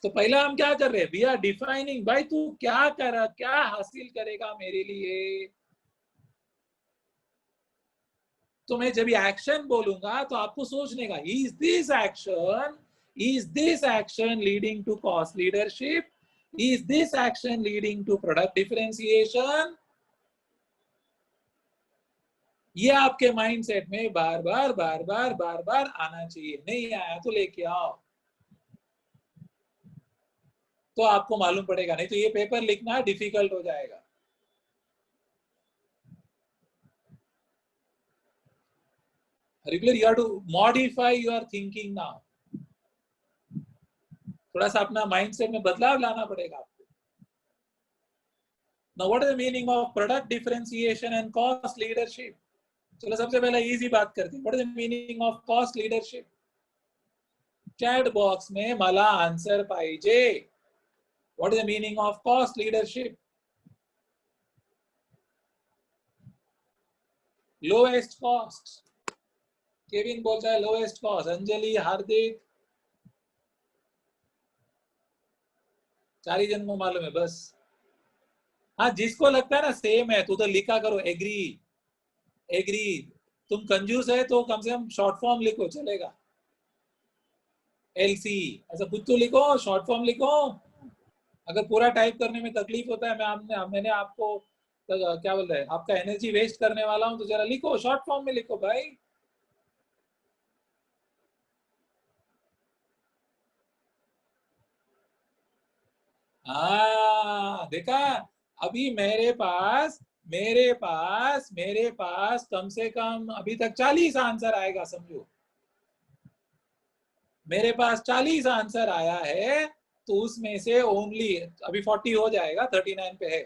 तो पहला हम क्या कर रहे हैं? We are defining भाई तू क्या हासिल करेगा मेरे लिए. तो मैं जब एक्शन बोलूंगा तो आपको सोचने का, is this action leading to cost leadership? Is this action leading to product differentiation? ये आपके माइंडसेट में बार बार आना चाहिए. नहीं आया तो लेके आओ, तो आपको मालूम पड़ेगा. नहीं तो ये पेपर लिखना डिफिकल्ट हो जाएगा. You have to modify your thinking now. थोड़ा सा अपना माइंडसेट में बदलाव लाना पड़ेगा आपको. Now what is the meaning of product differentiation and cost leadership? चलो सबसे पहले इजी बात करते हैं. What is the meaning of cost leadership? Chat box में मला आंसर पाहिजे. What is the meaning of cost leadership? Lowest cost. Kevin बोलता है lowest cost. अंजलि, हार्दिक, 4 ही जन को मालूम है बस. हाँ, जिसको लगता है ना सेम है तो लिखा करो एग्री. तुम कंजूस है तो कम से कम शॉर्ट फॉर्म लिखो, चलेगा. LC ऐसा कुछ तो लिखो, शॉर्ट फॉर्म लिखो. अगर पूरा टाइप करने में तकलीफ होता है, मैंने आपको क्या बोल रहे हैं, आपका एनर्जी वेस्ट करने वाला हूं, तो जरा लिखो, शॉर्ट फॉर्म में लिखो भाई. हाँ देखा, अभी मेरे पास कम से कम अभी तक 40 आंसर आएगा. समझो मेरे पास 40 आंसर आया है, तो उसमें से ओनली अभी 40 हो जाएगा, 39 पे है.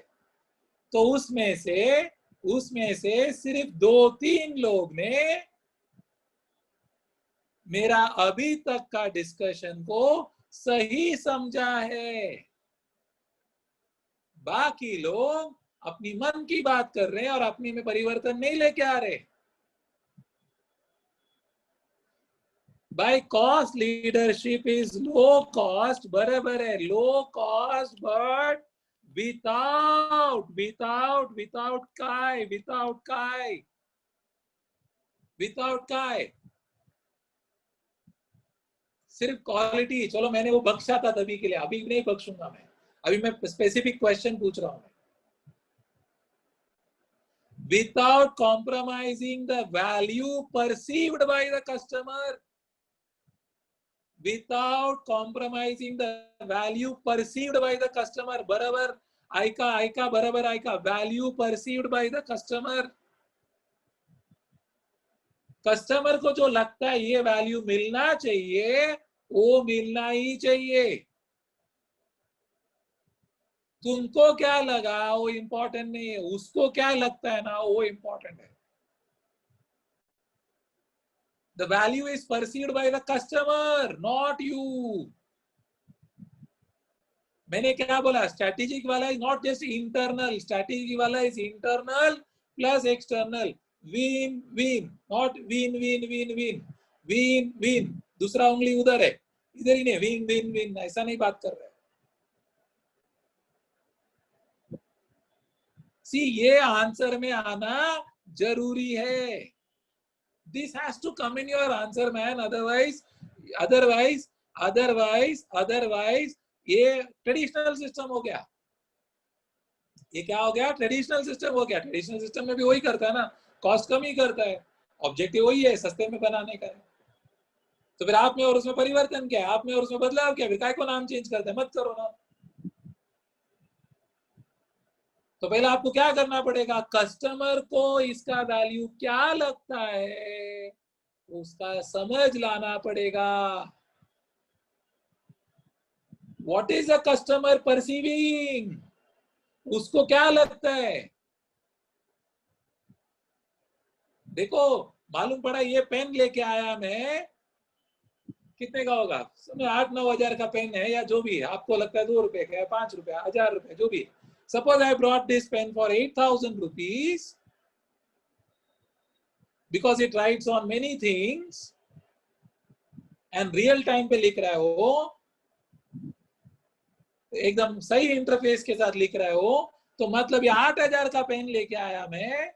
तो उसमें से सिर्फ 2-3 लोग ने मेरा अभी तक का डिस्कशन को सही समझा है. बाकी लोग अपनी मन की बात कर रहे हैं और अपनी में परिवर्तन नहीं लेके आ रहे. भाई cost leadership is low cost, बराबर है, लो कॉस्ट बट विदाउट काय. सिर्फ क्वालिटी. चलो मैंने वो बख्शा था तभी के लिए, अभी नहीं बख्शूंगा मैं. अभी मैं स्पेसिफिक क्वेश्चन पूछ रहा हूं. Without compromising the value perceived by the customer. Without compromising the value perceived by the customer. बराबर ऐका बराबर ऐका. value perceived by the customer. Customer को जो लगता है ये वैल्यू मिलना चाहिए, वो मिलना ही चाहिए. तुमको क्या लगा वो इंपॉर्टेंट नहीं है, उसको क्या लगता है ना वो इंपॉर्टेंट है. The value is perceived by the customer, not you. मैंने क्या बोला, स्ट्रैटेजिक वाला is not just internal, strategic वाला is internal plus external. win, not win. दूसरा उंगली उधर है, इधर ही नहीं. win, ऐसा नहीं बात कर रहे. सी ये आंसर में आना जरूरी है. This has to come in your answer, man. Otherwise ये ट्रेडिशनल सिस्टम हो गया. ये क्या हो गया? ट्रेडिशनल सिस्टम हो गया. ट्रेडिशनल सिस्टम में भी वही करता है ना, कॉस्ट कम ही करता है, ऑब्जेक्टिव वही है, सस्ते में बनाने का है. तो फिर आप में और उसमें परिवर्तन क्या है, आप में और उसमें बदलाव क्या है, फिर काय को नाम चेंज करते हैं, मत करो ना। तो पहले आपको क्या करना पड़ेगा, कस्टमर को इसका वैल्यू क्या लगता है उसका समझ लाना पड़ेगा। What is a customer perceiving, उसको क्या लगता है। देखो मालूम पड़ा ये पेन लेके आया मैं, कितने का होगा, 8-9 हजार का पेन है या जो भी है, आपको लगता है 2 रुपए का है, 5 रुपए, 1000 रुपए, जो भी। Suppose I brought this pen for 8000 rupees because it writes on many things and real time पे लिख रहा है वो, एकदम सही इंटरफेस के साथ लिख रहा है वो, तो मतलब ये 8000 का पेन लेके आया मैं,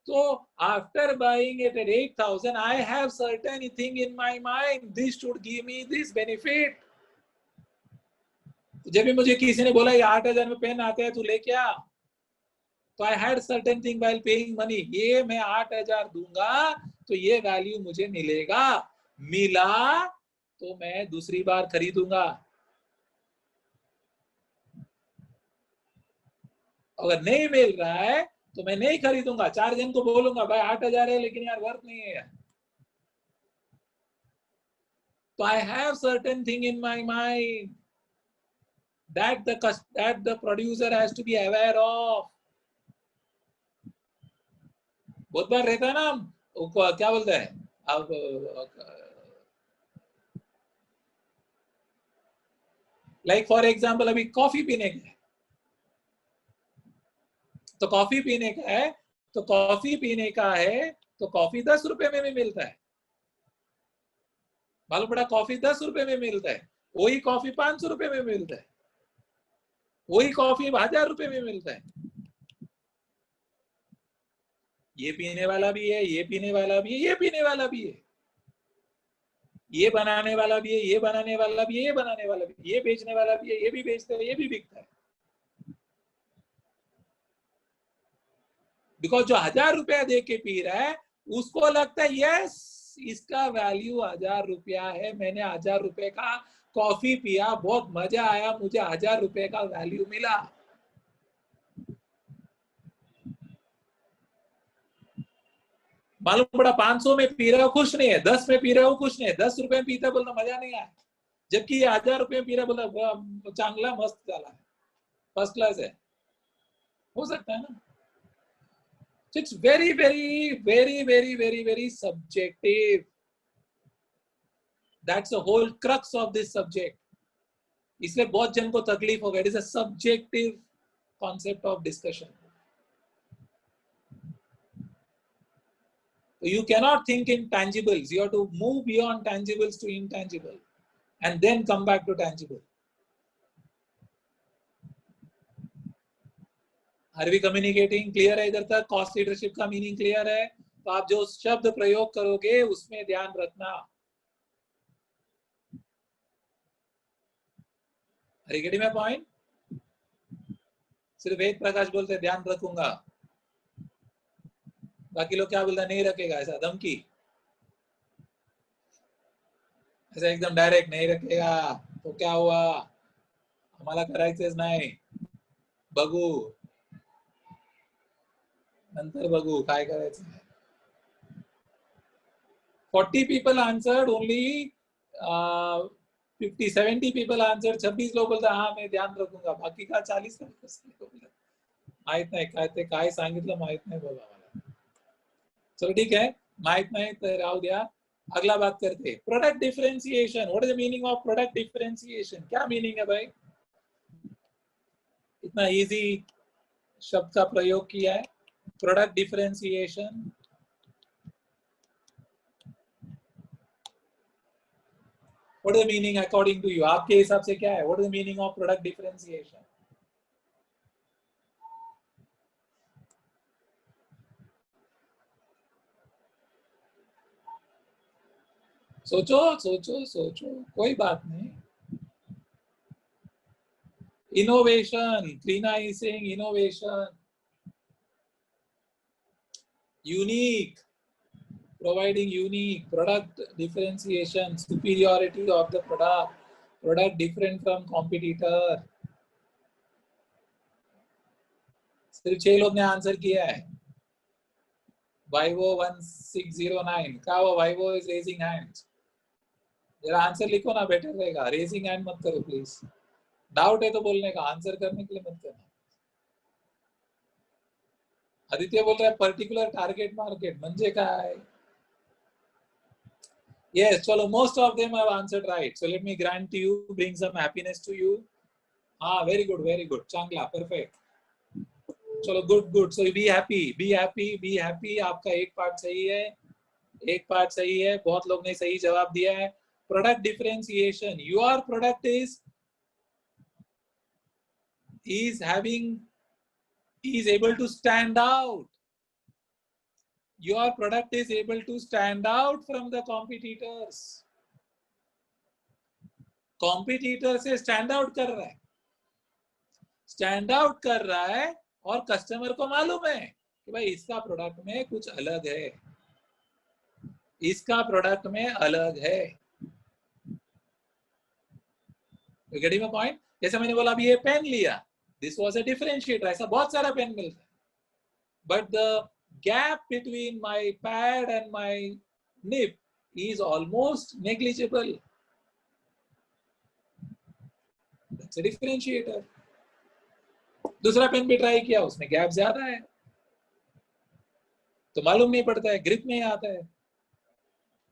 तो after buying it at 8000 I have certain thing in my mind, this should give me this benefit. जब भी मुझे किसी ने बोला ये 8000 में पेन आते हैं तू लेके आ, तो I had certain thing while paying money, ये मैं 8000 दूंगा तो ये वैल्यू मुझे मिलेगा, मिला तो मैं दूसरी बार खरीदूंगा, अगर नहीं मिल रहा है तो मैं नहीं खरीदूंगा, 4 जन को बोलूंगा भाई 8000 है लेकिन यार वर्थ नहीं है यार। तो I have certain thing in my mind that the producer has to be aware of। बहुत बार रहता है ना, क्या बोलते हैं अब, लाइक फॉर एग्जांपल अभी कॉफी पीने का है, तो कॉफी पीने का है, तो कॉफी पीने का है तो कॉफी 10 रुपए में भी मिलता है, मालूम पड़ा, कॉफी 10 रुपए में मिलता है, वही कॉफी 500 रुपए में मिलता है, वही कॉफी 1000 रुपए में मिलता है। ये पीने वाला भी है, ये पीने वाला भी है, ये पीने वाला भी है, ये बनाने वाला भी है, ये बनाने वाला भी है, ये बनाने वाला भी है, ये बेचने वाला भी है, ये भी बेचता है, ये भी बिकता है। बिकॉज जो 1000 रुपया दे के पी रहा है उसको लगता है यस इसका वैल्यू 1000 रुपया है, मैंने 1000 रुपए का कॉफी पिया, बहुत मजा आया, मुझे 1000 रुपए का वैल्यू मिला। मालूम पड़ा 500 में पी रहे हो खुश नहीं है, 10 में पी रहे हो खुश नहीं है, 10 रुपए में पीता बोलता मजा नहीं आया, जबकि ये 1000 रुपए में पी रहा बोलता चांगला मस्त चला है, फर्स्ट क्लास है, हो सकता है ना। It's very, very, very, very, very, very subjective. That's the whole crux of this subject. इसलिए बहुत जन को तकलीफ होगा. It is a subjective concept of discussion. So you cannot think in tangibles. You have to move beyond tangibles to intangible, and then come back to tangible. Are we communicating? Clear है इधर तक? Cost leadership का meaning clear है? तो आप जो शब्द प्रयोग करोगे उसमें ध्यान रखना. Are you getting my point? सिर्फ एक प्रकाश बोलते ध्यान रखूंगा, बाकी लोग क्या बोलते नहीं रखेगा, ऐसा धमकी, ऐसा एकदम डायरेक्ट नहीं रखेगा तो क्या हुआ, आम्हाला करायचंच नाही, बघू नंतर बघू काय करायचं. 40 people answered, only 50-70 people answered, 26 लोग बोलतात हाँ मैं ध्यान रखूंगा, बाकी का 40 माहित नाही काय ते काय सांगितलं माहित नाही बाबा मला. चलो ठीक है, माहित नाही तर राहू द्या. अगला बात करते, product differentiation. What is the meaning of product differentiation? क्या मीनिंग है भाई? इतना इजी शब्द का प्रयोग किया है, product differentiation. What is the meaning according to you? आपके हिसाब से क्या है? What is the meaning of product differentiation? सोचो सोचो सोचो, कोई बात नहीं. Innovation. Trina is saying innovation. Unique. providing unique product differentiation, superiority of the product different from competitor. सिर्फ 6 लोग ने आंसर किया है. Vivo 1609 क्या वो Vivo is raising hands. जरा आंसर लिखो ना, बेटर रहेगा. रेजिंग हैंड मत करो प्लीज. डाउट है तो बोलने का, आंसर करने के लिए मत करना. आदित्य बोल रहा है पर्टिकुलर टारगेट मार्केट म्हणजे काय. Yes, chalo, most of them have answered right. So let me grant you, bring some happiness to you. Very good, very good. Changla, perfect. चलो good. So be happy. आपका एक part सही है. बहुत लोग ने सही जवाब दिया है. Product differentiation. Your product is able to stand out. Your product is able to stand out from the competitors. Competitor से stand out कर रहा है और कस्टमर को मालूम है कि भाई इसका प्रोडक्ट में कुछ अलग है. You getting my point? जैसे मैंने बोला अभी ये पेन लिया, this was a differentiator. ऐसा बहुत सारा पेन मिलता है, but the gap between my pad and my nib is almost negligible. That's a differentiator. दूसरा पेन भी ट्राई किया, उसमें गैप ज्यादा है तो मालूम नहीं पड़ता है, ग्रिप नहीं आता है.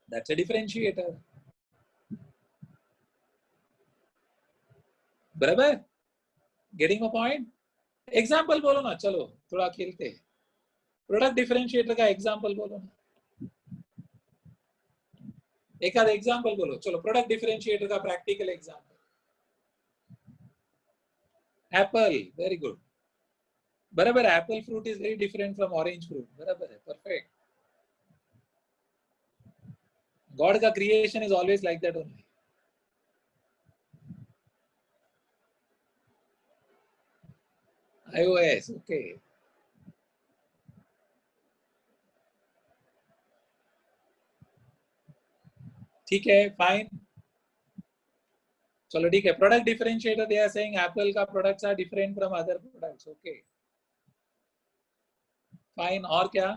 That's a differentiator. बराबर? Getting my point? एग्जाम्पल बोलो ना, चलो थोड़ा खेलते हैं. प्रोडक्ट डिफरेंशिएटर का एग्जाम्पल बोलो ना, एक आध एग्जाम्पल बोलो. चलो प्रोडक्ट डिफरेंशिएटर का practical example. Apple, very good. बराबर, apple fruit is very different from orange fruit. बराबर है, परफेक्ट. गॉड का creation is always like that only. iOS, okay. ठीक है, फाइन. चलो ठीक है. Product differentiator, they are saying Apple का products are different from other products. Okay, fine. और क्या?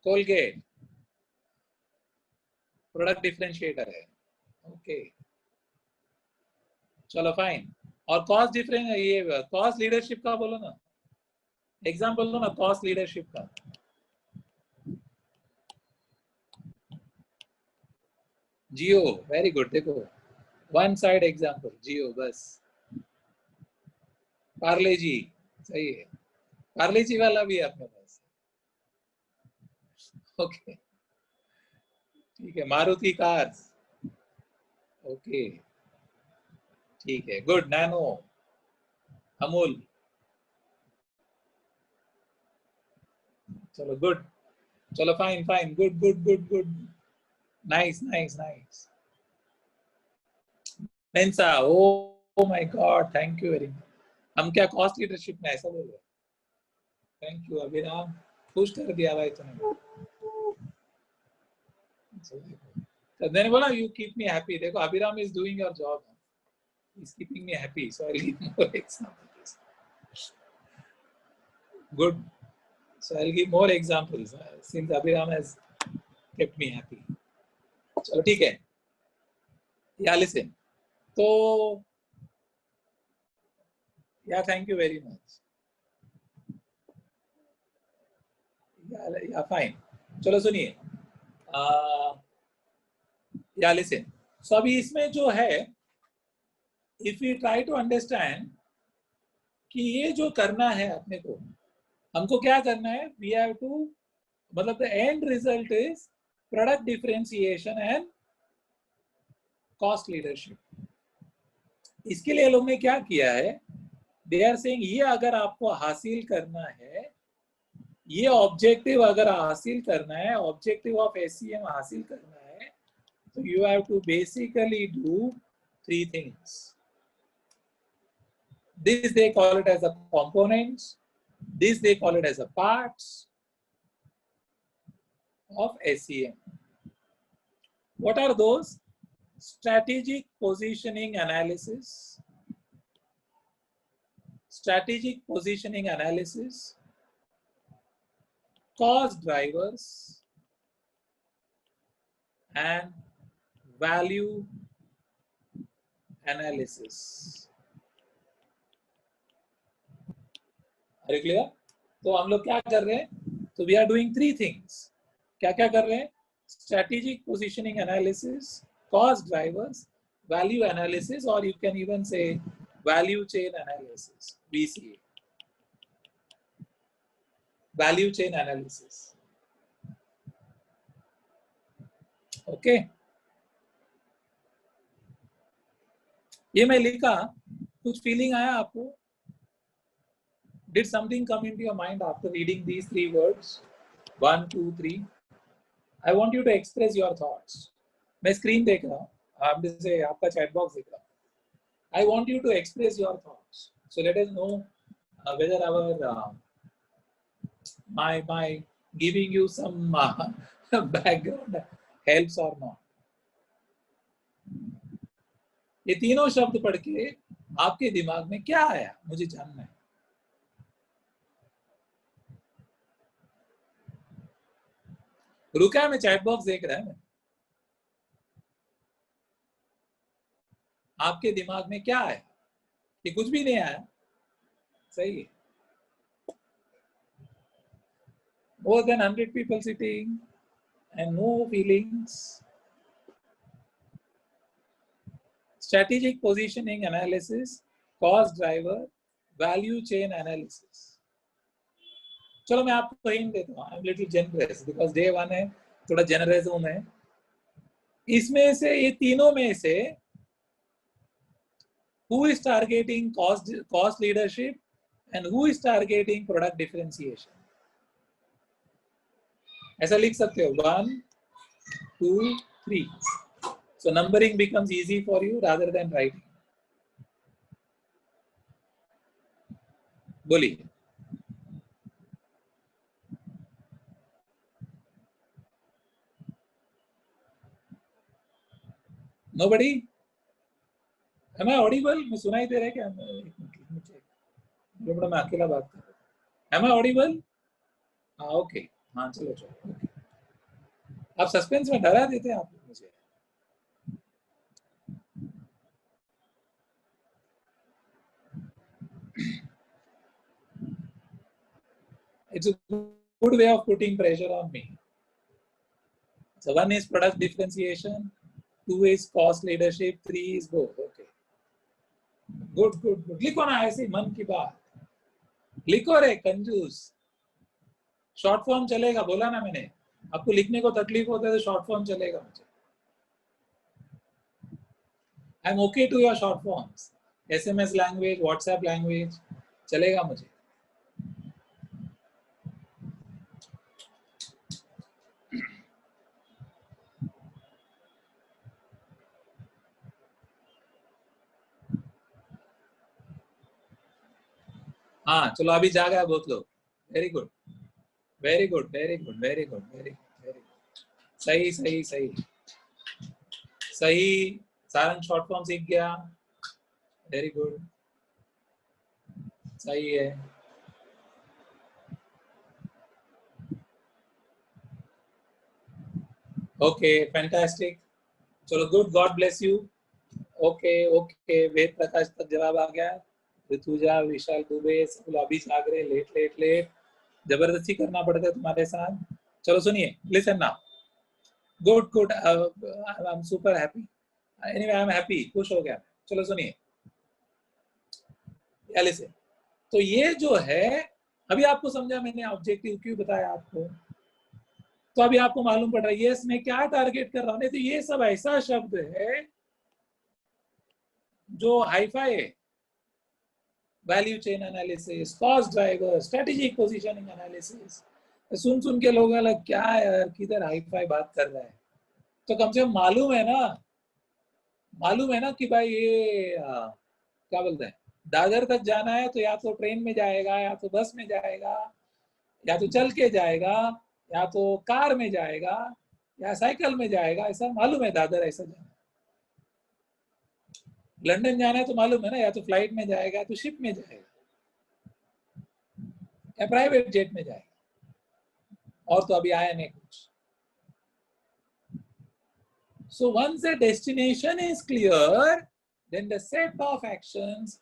कोलगेट प्रोडक्ट डिफरेंशिएटर है. ओके, चलो फाइन. और कॉस्ट डिफरेंस, ये कॉस्ट लीडरशिप का बोलो ना, एग्जांपल दो ना कॉस्ट लीडरशिप का. जियो, वेरी गुड. देखो वन साइड एग्जांपल, जियो बस. पार्ले जी, सही है. पार्ले जी वाला भी है अपने पास. ओके, ठीक है. मारुति कार्स, ओके, ठीक है. गुड. नैनो, अमूल, चलो गुड. चलो fine. Good. Nice. Mensa, oh my God, thank you very much. हम क्या कॉस्ट लीडरशिप में ऐसा बोल रहे? थैंक यू अभिराम, खुश कर दिया भाई तूने. तो मैंने बोला यू कीप मी हैप्पी. देखो Abhiram is doing your job, he's keeping me happy, so I'll give more examples. Good. So I'll give more examples since Abhiram has kept me happy. चलो ठीक है. Yeah, listen. तो yeah, thank you very much. Yeah, fine. चलो सुनिए. Yeah, listen. So अभी इसमें जो है, if we try to understand कि ये जो करना है अपने को, हमको क्या करना है, we have to, मतलब the end result is product differentiation and cost leadership. इसके लिए लोग ने क्या किया है, they are saying ये अगर आपको हासिल करना है, ये ऑब्जेक्टिव अगर हासिल करना है, ऑब्जेक्टिव ऑफ SCM हासिल करना है, तो you have to basically do 3 things. This they call it as the components, This they call it as a parts of SEM. What are those? Strategic positioning analysis, strategic positioning analysis, cost drivers, and value analysis. Are you clear? तो हम लोग क्या कर रहे हैं? तो we are doing three things. क्या क्या कर रहे हैं? Strategic positioning analysis, cost drivers, value analysis, or you can even say value chain analysis, VCA. Value chain analysis. Okay. ये मैं लिखा, कुछ फीलिंग आया आपको? Did something come into your mind after reading these three words? 1, 2, 3. I want you to express your thoughts. मैं screen देख रहा हूँ, आप जैसे आपका chat box देख रहा हूँ. I want you to express your thoughts. So let us know whether our my giving you some background helps or not. ये तीनों शब्द पढ़ के आपके दिमाग में क्या आया, मुझे जानना है. रुका, मैं चैट बॉक्स देख रहा है. आपके दिमाग में क्या आया? कि कुछ भी नहीं आया. सही है. More than 100 people sitting and no feelings. Strategic positioning analysis, cost driver, value chain analysis. चलो मैं आपको हिंट देता हूँ. I'm little generous because day 1 है, थोड़ा generous हूँ मैं. इसमें से ये तीनों में से who is targeting cost leadership and who is targeting product differentiation? ऐसा लिख सकते हो. 1, 2, 3. So numbering becomes easy for you rather than writing. बोलिए. Nobody? Am I audible? मैं सुनाई दे रहा है क्या? मैं अकेला बात कर रहा हूँ. Am I audible? हाँ, ओके. हाँ, चलो चलो. आप सस्पेंस में डरा देते हैं आप मुझे. It's a good way of putting pressure on me. So 1 is product differentiation, 2 is cost leadership, 3 is both. Okay. Good, good, good. लिखो ना ऐसे मन की बात. लिखो रे कंजूस. शॉर्ट फॉर्म चलेगा, बोला ना मैंने. आपको लिखने को तकलीफ होता है तो शॉर्ट फॉर्म चलेगा मुझे. I am okay to your short forms. SMS language, WhatsApp language चलेगा मुझे. हाँ चलो, अभी जागा बहुत लोग. Very good, very good, very good, very good, very good. सही सही सही सही. सारंग शॉर्ट फॉर्म सीख गया. वेरी गुड, सही है. Okay, fantastic. चलो good, God bless you. Okay okay. Ved Prakash तक जवाब आ गया. ऋतुजा, विशाल दुबे सब अभी जाग रहे. Let let let. जबरदस्ती करना पड़ता है तुम्हारे साथ. चलो सुनिए. Listen now. Good good. I am super happy. Anyway I am happy. खुश हो गया. चलो सुनिए. लिसन. तो ये जो है, अभी आपको समझा मैंने ऑब्जेक्टिव क्यों बताया आपको. तो अभी आपको मालूम पड़ रहा है यस मैं क्या टारगेट कर रहा हूं. तो ये सब ऐसा शब्द है जो हाईफाई है. Value chain analysis, cost driver, strategic positioning analysis. सुन सुन के लोग अलग क्या यार किधर हाईफाई बात कर रहा है. तो कम से कम मालूम है ना कि भाई ये क्या बोलते हैं, दादर तक जाना है तो या तो ट्रेन में जाएगा, या तो बस में जाएगा, या तो चल के जाएगा, या तो कार में जाएगा, या साइकिल में जाएगा। ऐसा मालूम है दादर ऐसा जाना। लंदन जाना है तो मालूम है ना, या तो फ्लाइट में जाएगा, या तो शिप में जाएगा, या प्राइवेट जेट में जाएगा। और तो अभी आया नहीं कुछ। So once the destination is clear, then the set of actions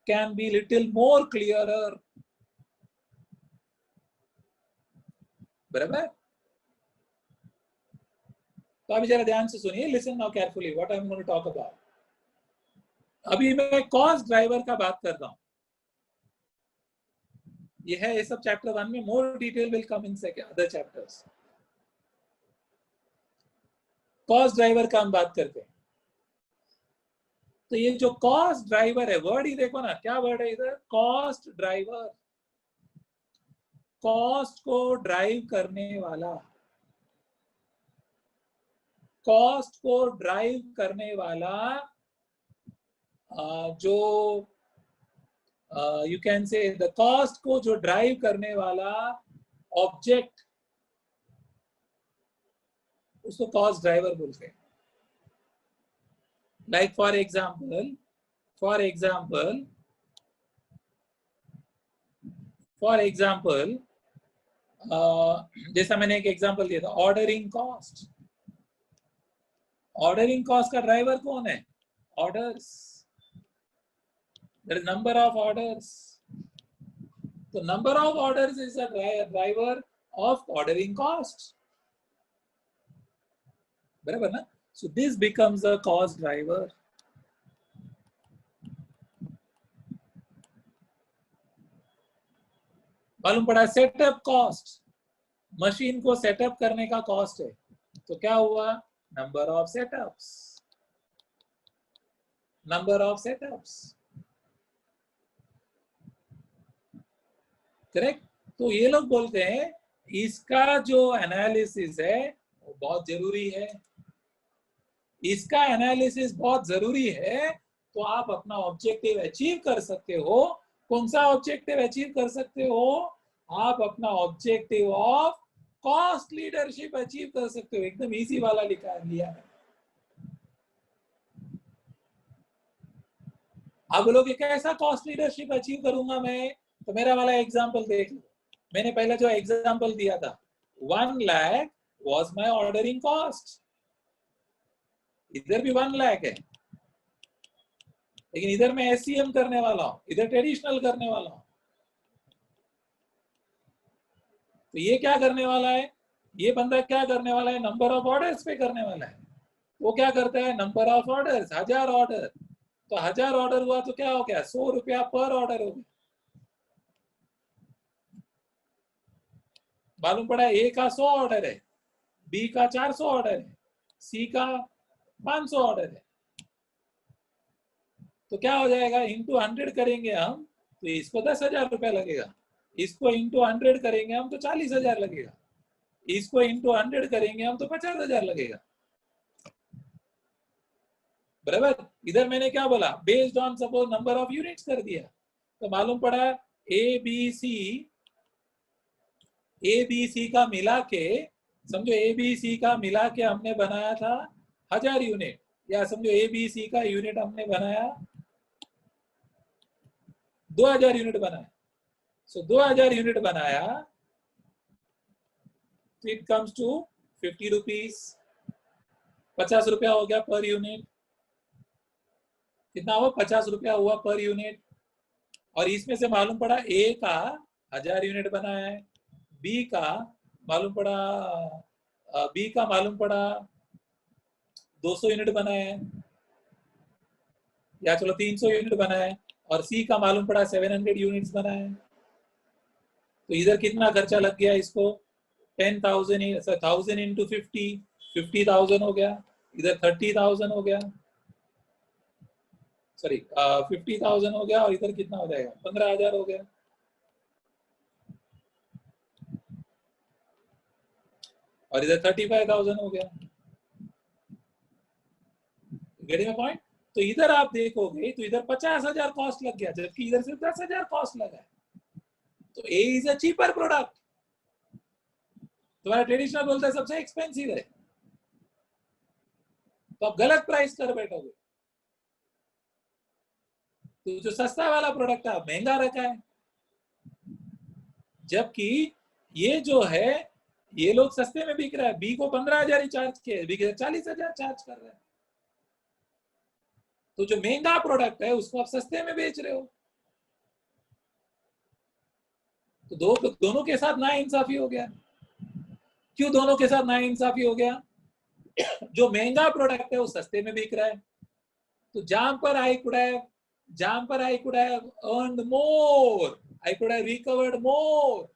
can be little more clearer. बराबर? तो अभी जरा ध्यान से सुनिए, listen now carefully what I'm going to talk about. अभी मैं कॉस्ट ड्राइवर का बात कर रहा हूं। ये है ये सब चैप्टर 1 में, more detail will come in other chapters. Cost driver का हम बात करते हैं। तो ये जो कॉस्ट ड्राइवर है, वर्ड ही देखो ना, क्या वर्ड है इधर, कॉस्ट ड्राइवर। कॉस्ट को ड्राइव करने वाला, कॉस्ट को ड्राइव करने वाला जो यू कैन से द कॉस्ट को जो ड्राइव करने वाला ऑब्जेक्ट, उसको कॉस्ट ड्राइवर बोलते हैं। लाइक फॉर एग्जाम्पल जैसा मैंने एक एग्जांपल दिया था, ऑर्डरिंग कॉस्ट। ऑर्डरिंग कॉस्ट का ड्राइवर कौन है? Orders, that is number of orders. तो number of orders is a driver of ordering cost, बराबर ना? So this becomes a cost driver. मालूम पड़ा सेटअप कॉस्ट, मशीन को सेटअप करने का कॉस्ट है। तो क्या हुआ? Number of setups, number of setups, correct? तो ये लोग बोलते हैं इसका जो एनालिसिस है वो बहुत जरूरी है। इसका एनालिसिस बहुत जरूरी है तो आप अपना ऑब्जेक्टिव अचीव कर सकते हो। कौन सा ऑब्जेक्टिव अचीव कर सकते हो? आप अपना objective of cost leadership achieve कर सकते हो। एकदम इजी वाला लिखा लिया है। आप बोलोगे कैसा कॉस्ट लीडरशिप अचीव करूंगा मैं? तो मेरा वाला एग्जांपल देख लो। मैंने पहले जो एग्जांपल दिया था, 1 lakh was my ordering cost. इधर भी 1 लाख है, लेकिन इधर मैं एससीएम करने वाला हूं, इधर ट्रेडिशनल करने वाला हूं। तो ये क्या करने वाला है? ये बंदा क्या करने वाला है? नंबर ऑफ ऑर्डर्स पे करने वाला है। वो क्या करता है? Number of orders, 1000 order. तो 1000 ऑर्डर हुआ तो क्या हो गया? 100 रुपया पर ऑर्डर हो गया। मालूम पड़ा ए का 100 ऑर्डर है, बी का 400 ऑर्डर है, सी का 500 ऑर्डर है। तो क्या हो जाएगा? इंटू 100 करेंगे हम तो इसको 10,000 रुपया लगेगा। इसको इंटू 100 करेंगे हम तो 40,000 लगेगा। इसको इंटू 100 करेंगे हम तो 50,000 लगेगा, बराबर? इधर मैंने क्या बोला? Based on suppose number of units कर दिया। तो मालूम पड़ा ए बी सी का मिला के, समझो ए बी सी का मिला के हमने बनाया था 1000 यूनिट, या समझो ए बी सी का यूनिट हमने बनाया 2000 यूनिट बनाया। सो 2000 यूनिट बनाया तो इट कम्स टू 50 रुपीज, 50 रुपया हो गया पर यूनिट। कितना हुआ? 50 रुपया हुआ पर यूनिट। और इसमें से मालूम पड़ा ए का 1000 यूनिट बनाया है, बी का मालूम पड़ा बी का मालूम पड़ा 200 यूनिट बनाया है, या चलो 300 यूनिट बनाया है, और सी का मालूम पड़ा 700 यूनिट्स बनाया है। तो इधर कितना खर्चा लग गया इसको? 10,000 1000 इंटू 50,000 हो गया। इधर 30,000 हो गया, सॉरी 50,000 हो गया, और इधर कितना हो जाएगा? 15,000 हो गया। और इधर 35,000 हो गया। Getting a point? तो इधर आप देखोगे तो इधर 50,000 कॉस्ट लग गया, जबकि इधर सिर्फ 10,000 कॉस्ट लगा है। तो ए इज अ चीपर प्रोडक्ट। तुम्हारा ट्रेडिशनल बोलता है सबसे एक्सपेंसिव है, तो आप गलत प्राइस कर बैठोगे। तो जो सस्ता वाला प्रोडक्ट है महंगा रखा है, जबकि ये जो है ये लोग सस्ते में बिक रहा है। बी को 15,000 ही चार्ज किया, बी के 40,000 चार्ज कर रहे हैं। तो जो महंगा प्रोडक्ट है उसको आप सस्ते में बेच रहे हो। तो दोनों के साथ नाइंसाफी हो गया। क्यों दोनों के साथ नाइंसाफी हो गया? जो महंगा प्रोडक्ट है वो सस्ते में बिक रहा है, तो जहां पर I could have earned more, I could have recovered more,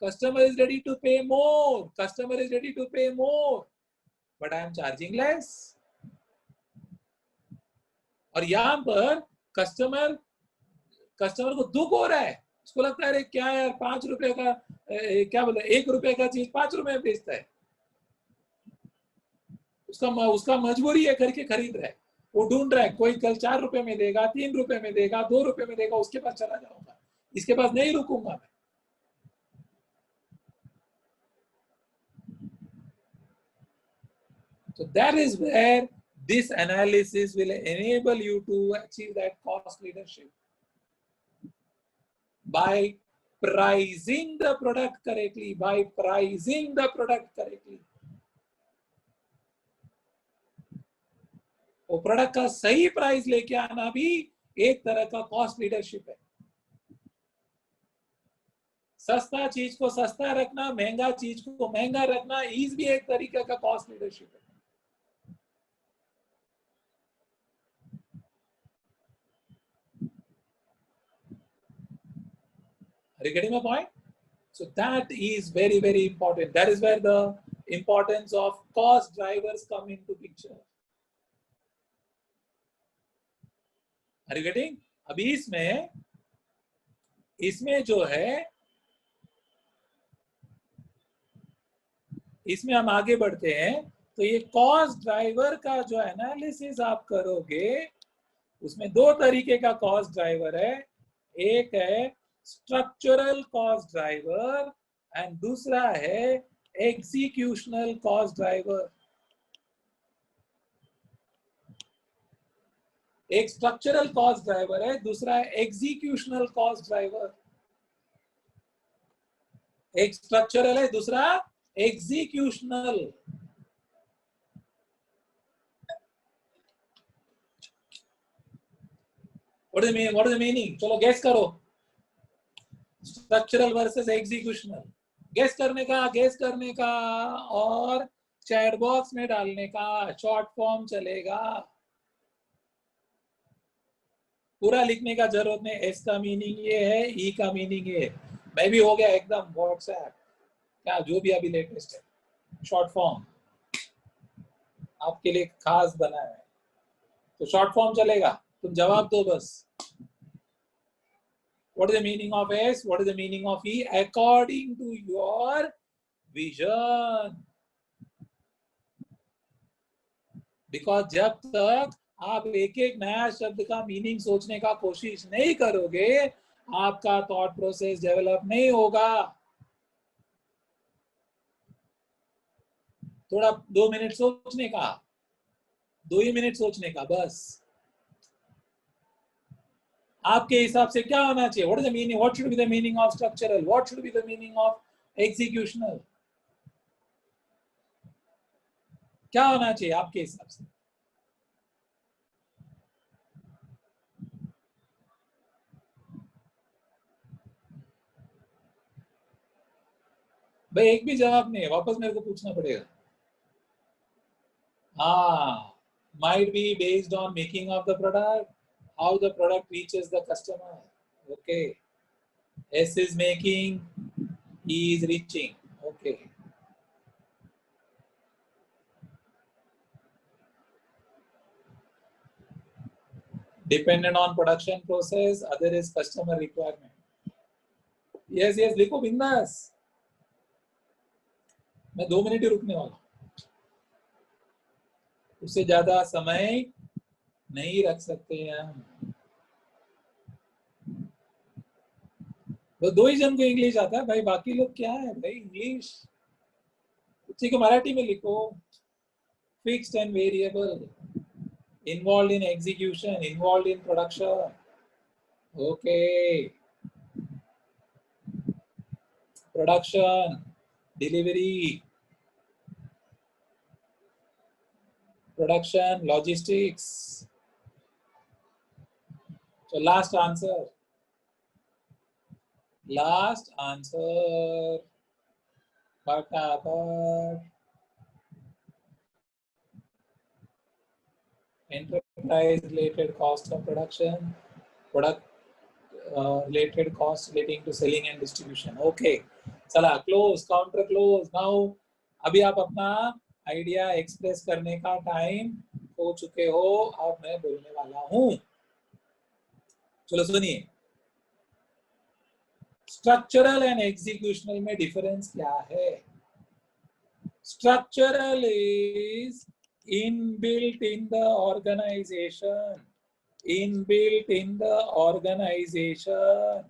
customer is ready to pay more, but I am charging less। और यहां पर कस्टमर को दुख हो रहा है, उसको लगता है अरे क्या यार 5 रुपए का क्या बोले 1 रुपए का चीज 5 रुपए में बेचता है, उसका मजबूरी है करके खरीद रहा है। वो ढूंढ रहा है कोई कल 4 रुपए में देगा, 3 रुपए में देगा, 2 रुपए में देगा, उसके पास चला जाऊंगा, इसके पास नहीं रुकूंगा मैं। So that is where this analysis will enable you to achieve that cost leadership by pricing the product correctly, वो प्रोडक्ट का सही प्राइस लेके आना भी एक तरह का कॉस्ट लीडरशिप है। सस्ता चीज को सस्ता रखना, महंगा चीज को महंगा रखना, इस भी एक तरीके का कॉस्ट लीडरशिप है। Are you getting my point? So that is very, very important. That is where the importance of cost drivers come into picture. Are you getting? अभी इसमें जो है, इसमें हम आगे बढ़ते हैं। तो ये कॉस्ट ड्राइवर का जो एनालिसिस आप करोगे, उसमें 2 तरीके का कॉस्ट ड्राइवर है। एक है स्ट्रक्चरल कॉस्ट ड्राइवर एंड दूसरा है एग्जीक्यूशनल कॉस्ट ड्राइवर। एक स्ट्रक्चरल कॉस्ट ड्राइवर है, दूसरा है एग्जीक्यूशनल कॉस्ट ड्राइवर। एक स्ट्रक्चरल है, दूसरा executional. What is the meaning? चलो गेस करो, स्ट्रक्चरल वर्सेस एग्जीक्यूशनल। गेस करने का और चैट बॉक्स में डालने का, शॉर्ट फॉर्म चलेगा, पूरा लिखने का जरूरत नहीं। एस का मीनिंग ये है, ई का मीनिंग ये है। मैं भी हो गया एकदम व्हाट्सएप क्या जो भी अभी लेटेस्ट है, शॉर्ट फॉर्म आपके लिए खास बना है, तो शॉर्ट फॉर्म चलेगा, तुम जवाब दो बस। What is the meaning of S? What is the meaning of E? According to your vision. Because जब तक आप एक एक नया शब्द का मीनिंग सोचने का कोशिश नहीं करोगे, आपका थॉट प्रोसेस डेवलप नहीं होगा। थोड़ा 2 मिनट सोचने का, 2 ही मिनट सोचने का बस। आपके हिसाब से क्या होना चाहिए? What is the meaning, what should be the meaning of structural, what should be the meaning of executional, क्या होना चाहिए आपके हिसाब से? भाई एक भी जवाब नहीं है, वापस मेरे को पूछना पड़ेगा। हाँ, might be based on making of the product, how the product reaches the customer. Okay, S is making, E is reaching. Okay, dependent on production process, other is customer requirement. Yes, लिखो बिंदास, मैं 2 minute ही रुकने वाला, उससे ज्यादा समय नहीं रख सकते हैं हम। तो दो ही जन को इंग्लिश आता है भाई, बाकी लोग क्या है भाई इंग्लिश। ठीक है, मराठी में लिखो। Fixed and variable, involved in execution, involved in production. Okay. Production, delivery, production, logistics. So last answer. Last answer. Fatapat. Enterprise related cost of production, product related cost relating to selling and distribution. Okay. चला close, counter close. Now अभी आप अपना idea express करने का time हो चुके हो। अब मैं बोलने वाला हूं, चलो सुनिए। स्ट्रक्चरल एंड एग्जीक्यूशनल में डिफरेंस क्या है? Structural is inbuilt in the organisation, inbuilt in the organisation.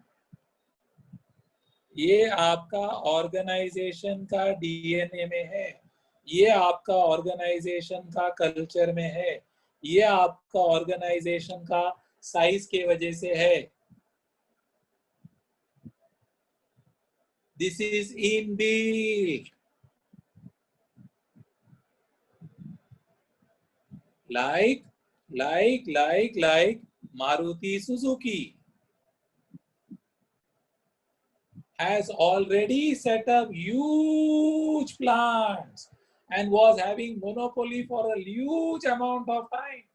ये आपका ऑर्गेनाइजेशन का डीएनए में है, ये आपका ऑर्गेनाइजेशन का कल्चर में है, ये आपका ऑर्गेनाइजेशन का साइज के वजह से है। This is inbuilt. like Maruti Suzuki has already set up huge plants and was having monopoly for a huge amount of time.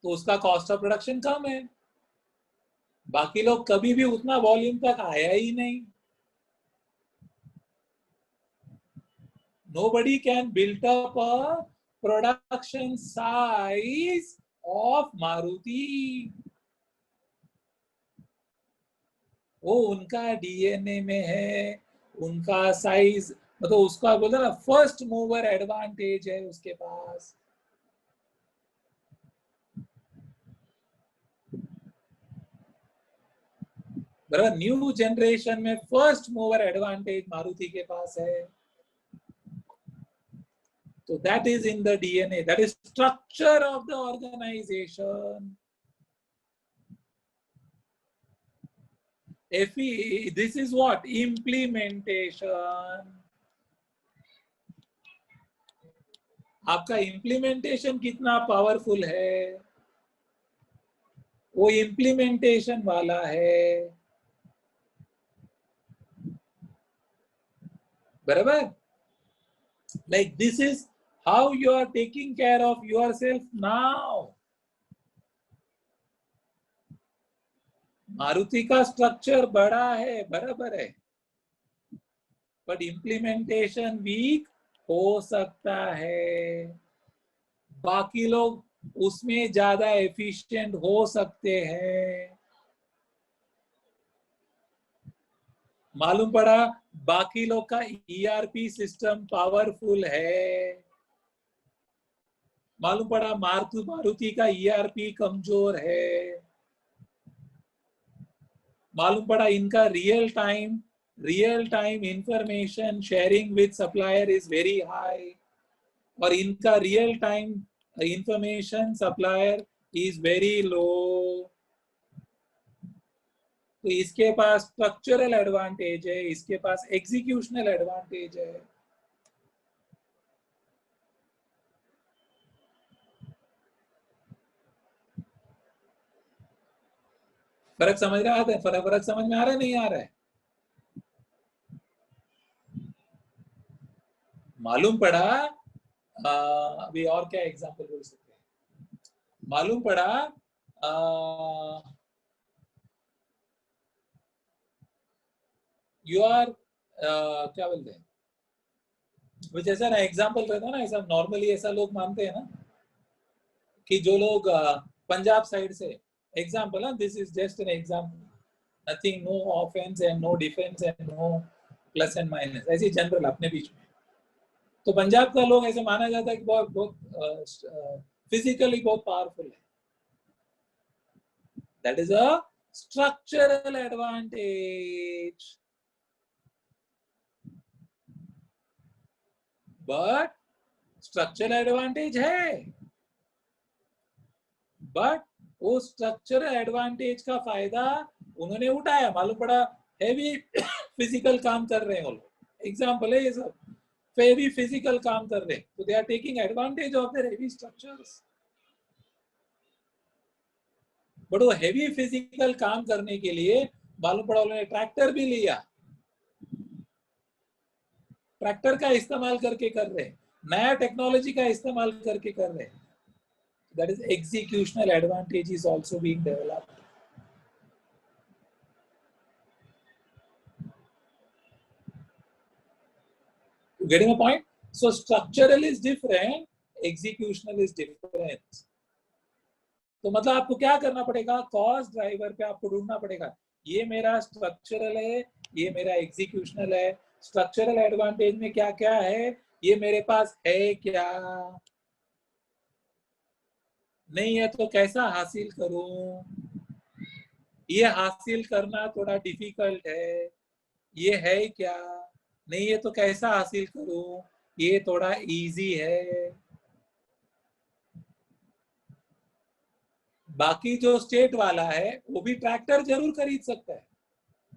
तो उसका कॉस्ट ऑफ प्रोडक्शन कम है, बाकी लोग कभी भी उतना वॉल्यूम तक आया ही नहीं। Nobody can build up a production size of Maruti. वो उनका डीएनए में है, उनका साइज, मतलब उसका बोलते ना फर्स्ट मूवर एडवांटेज है उसके पास। बराबर, न्यू जनरेशन में फर्स्ट मूवर एडवांटेज मारुति के पास है। तो that is in the DNA, that is structure of the organisation. This is what? Implementation. आपका इम्प्लीमेंटेशन कितना पावरफुल है, वो इम्प्लीमेंटेशन वाला है। बराबर, like this is how you are taking care of yourself now. Maruti का स्ट्रक्चर बड़ा है, बराबर है, बट इम्प्लीमेंटेशन वीक हो सकता है। बाकी लोग उसमें ज्यादा एफिशिएंट हो सकते हैं। मालूम पड़ा बाकी लोग का ईआरपी सिस्टम पावरफुल है, मालूम पड़ा मारुति का ईआरपी कमजोर है, मालूम पड़ा इनका real time information sharing with supplier is very high, और इनका real time information supplier is very low. तो इसके पास स्ट्रक्चरल एडवांटेज है, इसके पास एग्जीक्यूशनल एडवांटेज है। फर्क समझ रहा है? फर्क समझ में आ रहा है, नहीं आ रहा है? मालूम पड़ा अभी और क्या एग्जांपल बोल सकते हैं? मालूम पड़ा यू आर क्या बोलते हैं, जैसा ना एग्जांपल रहता है ना, ऐसा नॉर्मली ऐसा लोग मानते हैं ना कि जो लोग पंजाब साइड से, example, this is just an example, nothing, no offence and no defence and no plus and minus, ऐसी जनरल अपने बीच में। तो पंजाब का लोग ऐसे माना जाता है कि बहुत बहुत फिजिकली बहुत पावरफुल है. That is a structural advantage. But structural advantage है, बट वो स्ट्रक्चरल एडवांटेज का फायदा उन्होंने उठाया. मालूम पड़ा हेवी फिजिकल काम कर रहे हैं वो लोग. एग्जाम्पल है ये सब. हेवी फिजिकल काम कर रहे हैं तो they are taking advantage of their heavy structures. But वो हेवी फिजिकल काम करने के लिए मालूम पड़ा उन्होंने ट्रैक्टर भी लिया. ट्रैक्टर का इस्तेमाल करके कर रहे हैं, नया टेक्नोलॉजी का इस्तेमाल करके कर रहे हैं. That is executional advantage is also being developed. You getting a point? So structural is different, executional is different. तो मतलब आपको क्या करना पड़ेगा, कॉस्ट ड्राइवर पे आपको ढूंढना पड़ेगा. ये मेरा स्ट्रक्चरल है, ये मेरा एग्जीक्यूशनल है. स्ट्रक्चरल एडवांटेज में क्या क्या है, ये मेरे पास है क्या, नहीं है तो कैसा हासिल करूं. ये हासिल करना थोड़ा डिफिकल्ट है, ये है क्या, नहीं है तो कैसा हासिल करूं, ये थोड़ा इजी है. बाकी जो स्टेट वाला है वो भी ट्रैक्टर जरूर खरीद सकता है,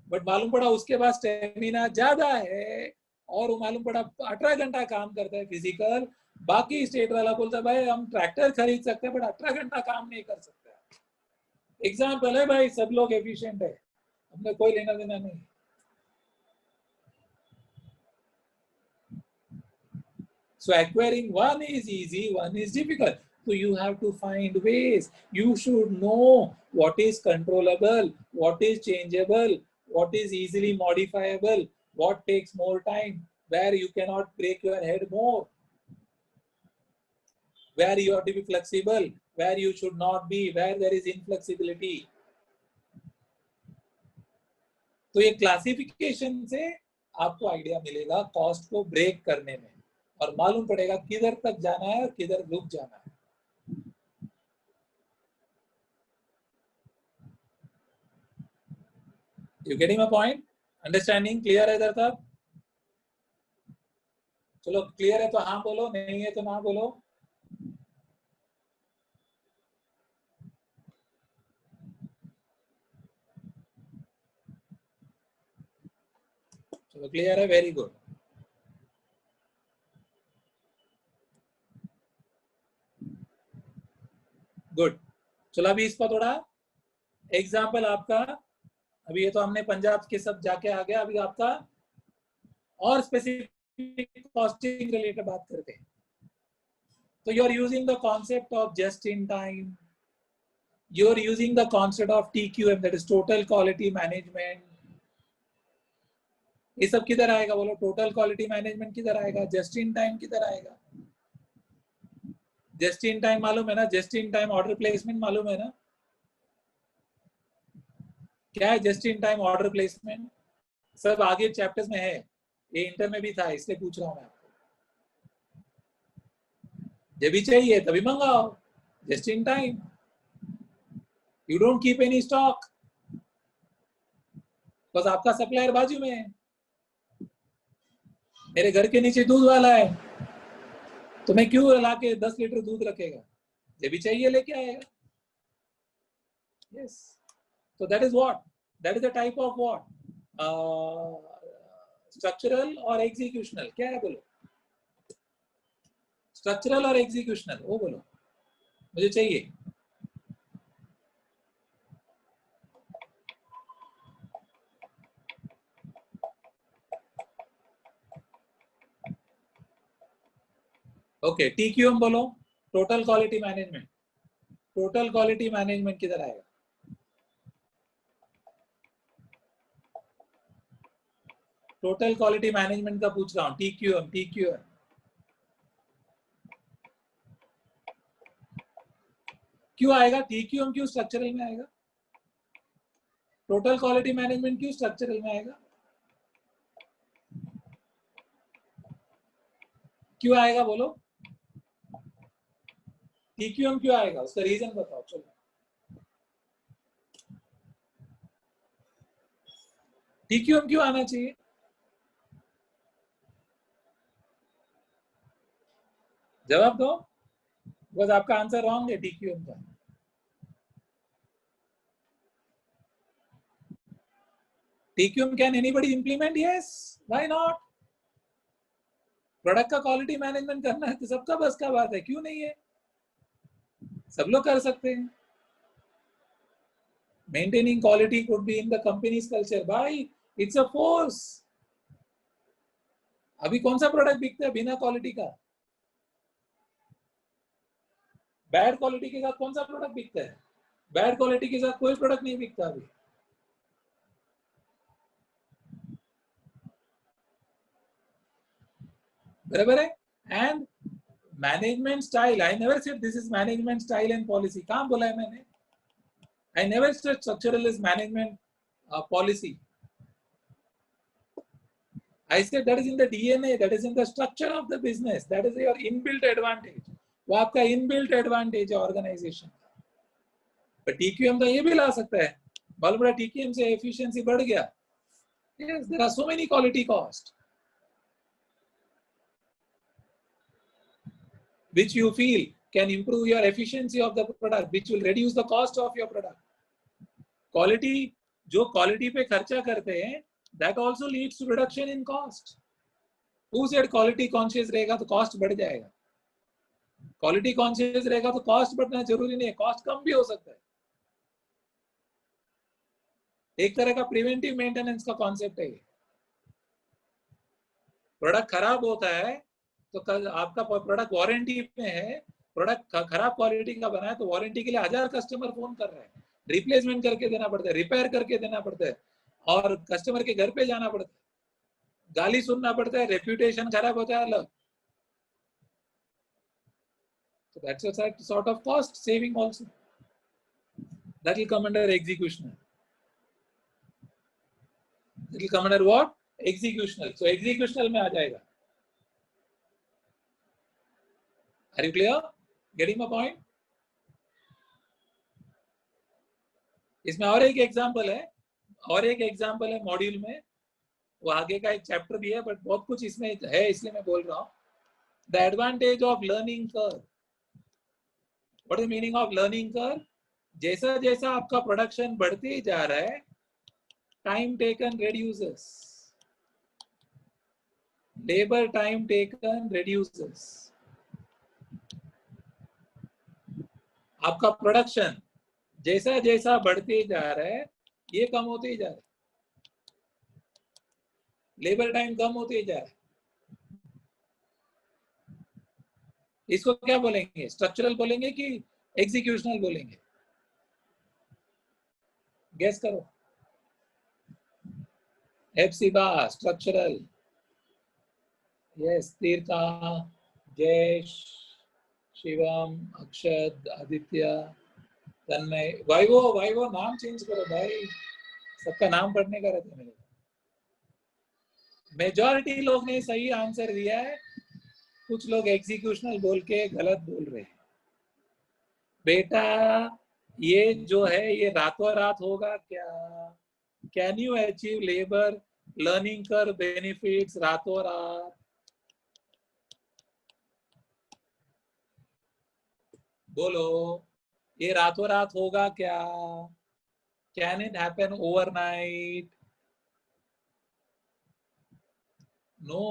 बट मालूम पड़ा उसके पास स्टेमिना ज्यादा है और वो मालूम पड़ा 18 घंटा काम करता है फिजिकल. बाकी स्टेट वाला बोलता है भाई हम ट्रैक्टर खरीद सकते हैं बट 18 घंटा काम नहीं कर सकते. एग्जाम्पल है भाई, सब लोग एफिशिएंट है, हमने कोई लेना देना नहीं. So acquiring one is easy, one is difficult. So you have to find ways. You should know what is controllable, what is changeable, what is easily modifiable, what takes more time, where you cannot break your head more, where you have to be flexible, where you should not be, where there is inflexibility. तो ये classification से आपको idea मिलेगा cost को break करने में, और मालूम पड़ेगा किधर तक जाना है और किधर रुक जाना है. You getting my point? Understanding clear है इधर तक? चलो क्लियर है तो हाँ बोलो, नहीं है तो ना बोलो. चलो क्लियर है, वेरी गुड. गुड. चलो अभी इसका थोड़ा एग्जाम्पल आपका, अभी ये तो हमने पंजाब के सब जाके आ गया, अभी आपका और स्पेसिफिक कॉस्टिंग रिलेटेड बात करते हैं. तो you are using the concept of just in time, you are using the concept of TQM, that is total quality management. ये सब किधर आएगा बोलो, टोटल क्वालिटी मैनेजमेंट किधर आएगा, जस्ट इन टाइम किधर आएगा. जस्ट इन टाइम मालूम है ना, just in time order placement मालूम है ना, क्या है just in time order placement. सब आगे चैप्टर्स में है, ये इंटर में भी था इसलिए पूछ रहा हूं मैं आपको. जब भी चाहिए तभी मंगाओ, just in time. You don't keep any stock, बस आपका सप्लायर बाजू में है. मेरे घर के नीचे दूध वाला है तो मैं क्यों ला के 10 लीटर दूध रखेगा, जब भी चाहिए लेके आएगा. Yes. So that is what? That is the type of what? Structural और executional. क्या है बोलो? Structural और executional. वो बोलो. मुझे चाहिए. Okay. TQM बोलो. Total Quality Management. Total Quality Management किधर आएगा? टोटल क्वालिटी मैनेजमेंट का पूछ रहा हूँ. TQM, TQM क्यों आएगा, TQM क्यों स्ट्रक्चरल में आएगा, टोटल क्वालिटी मैनेजमेंट क्यों स्ट्रक्चरल में आएगा. क्यों आएगा बोलो? TQM क्यों आएगा, उसका रीजन बताओ। चलो TQM क्यों आना चाहिए? जवाब दो, बस आपका आंसर रॉन्ग है TQM का। TQM can anybody implement? Yes, why not? Product का क्वालिटी मैनेजमेंट करना है तो सबका बस का बात है, क्यों नहीं है? सब लोग कर सकते हैं। Maintaining quality could be in the companies culture, भाई इट्स अ फोर्स। अभी कौन सा प्रोडक्ट बिकता है बिना क्वालिटी का? बैड क्वालिटी के साथ कौन सा प्रोडक्ट बिकता है? बैड क्वालिटी के साथ कोई प्रोडक्ट नहीं बिकता अभी। बराबर है? And management style, I never said this is management style and policy. कहां बोला है मैंने? I never said structural is management policy. I said that is in the DNA, that is in the structure of the business, that is your inbuilt advantage. वो आपका inbuilt advantage है organization का। पर TQM का ये भी ला सकता है, बहुत बड़ा TQM से efficiency बढ़ गया। Yes, there are so many quality costs, which you feel can improve your efficiency of the product, which will reduce the cost of your product. Quality, जो quality पे खर्चा करते हैं, that also leads to reduction in cost. Who said quality conscious रहेगा तो cost बढ़ जाएगा? Quality conscious रहेगा तो कॉस्ट बढ़ना जरूरी नहीं है, कॉस्ट कम भी हो सकता है। एक तरह का प्रिवेंटिव मेंटेनेंस का कॉन्सेप्ट है। प्रोडक्ट खराब होता है तो कल आपका प्रोडक्ट वारंटी में है, प्रोडक्ट खराब क्वालिटी का बना है तो वारंटी के लिए 1000 कस्टमर फोन कर रहे हैं, रिप्लेसमेंट करके देना पड़ता है, रिपेयर करके देना पड़ता है, और कस्टमर के घर पे जाना पड़ता है, गाली सुनना पड़ता है, रेप्यूटेशन खराब होता है अलग। So that's a sort of cost saving also. That will come under executional. It will come under what? Executional. So executional में आ जाएगा। Are you clear? Getting my point? इसमें और एक एग्जांपल है, मॉड्यूल में, वो आगे का एक चैप्टर भी है, बट बहुत कुछ इसमें है इसलिए मैं बोल रहा हूँ। The advantage of learning curve. What is meaning of learning curve? जैसा जैसा आपका प्रोडक्शन बढ़ते जा रहा है, time taken reduces, labour time taken reduces। आपका प्रोडक्शन जैसा जैसा बढ़ते जा रहा है, ये कम होते ही जा रहा है, लेबर टाइम कम होते ही जा रहा है। इसको क्या बोलेंगे? स्ट्रक्चरल बोलेंगे कि एग्जीक्यूशनल बोलेंगे? गेस करो। एप्सिबा स्ट्रक्चरल, यस। तीर्था, जयेश, शिवम, अक्षत, आदित्य, तन्मय, वाइवो नाम चेंज करो भाई, सबका नाम पढ़ने का रहता है मेरे। मेजॉरिटी लोग ने सही आंसर दिया है, कुछ लोग एग्जीक्यूशनल बोल के गलत बोल रहे हैं। बेटा ये जो है ये रातों रात होगा क्या? Can you achieve labour learning curve benefits रातों रात? बोलो, ये रातों रात होगा क्या? Can it happen overnight? No.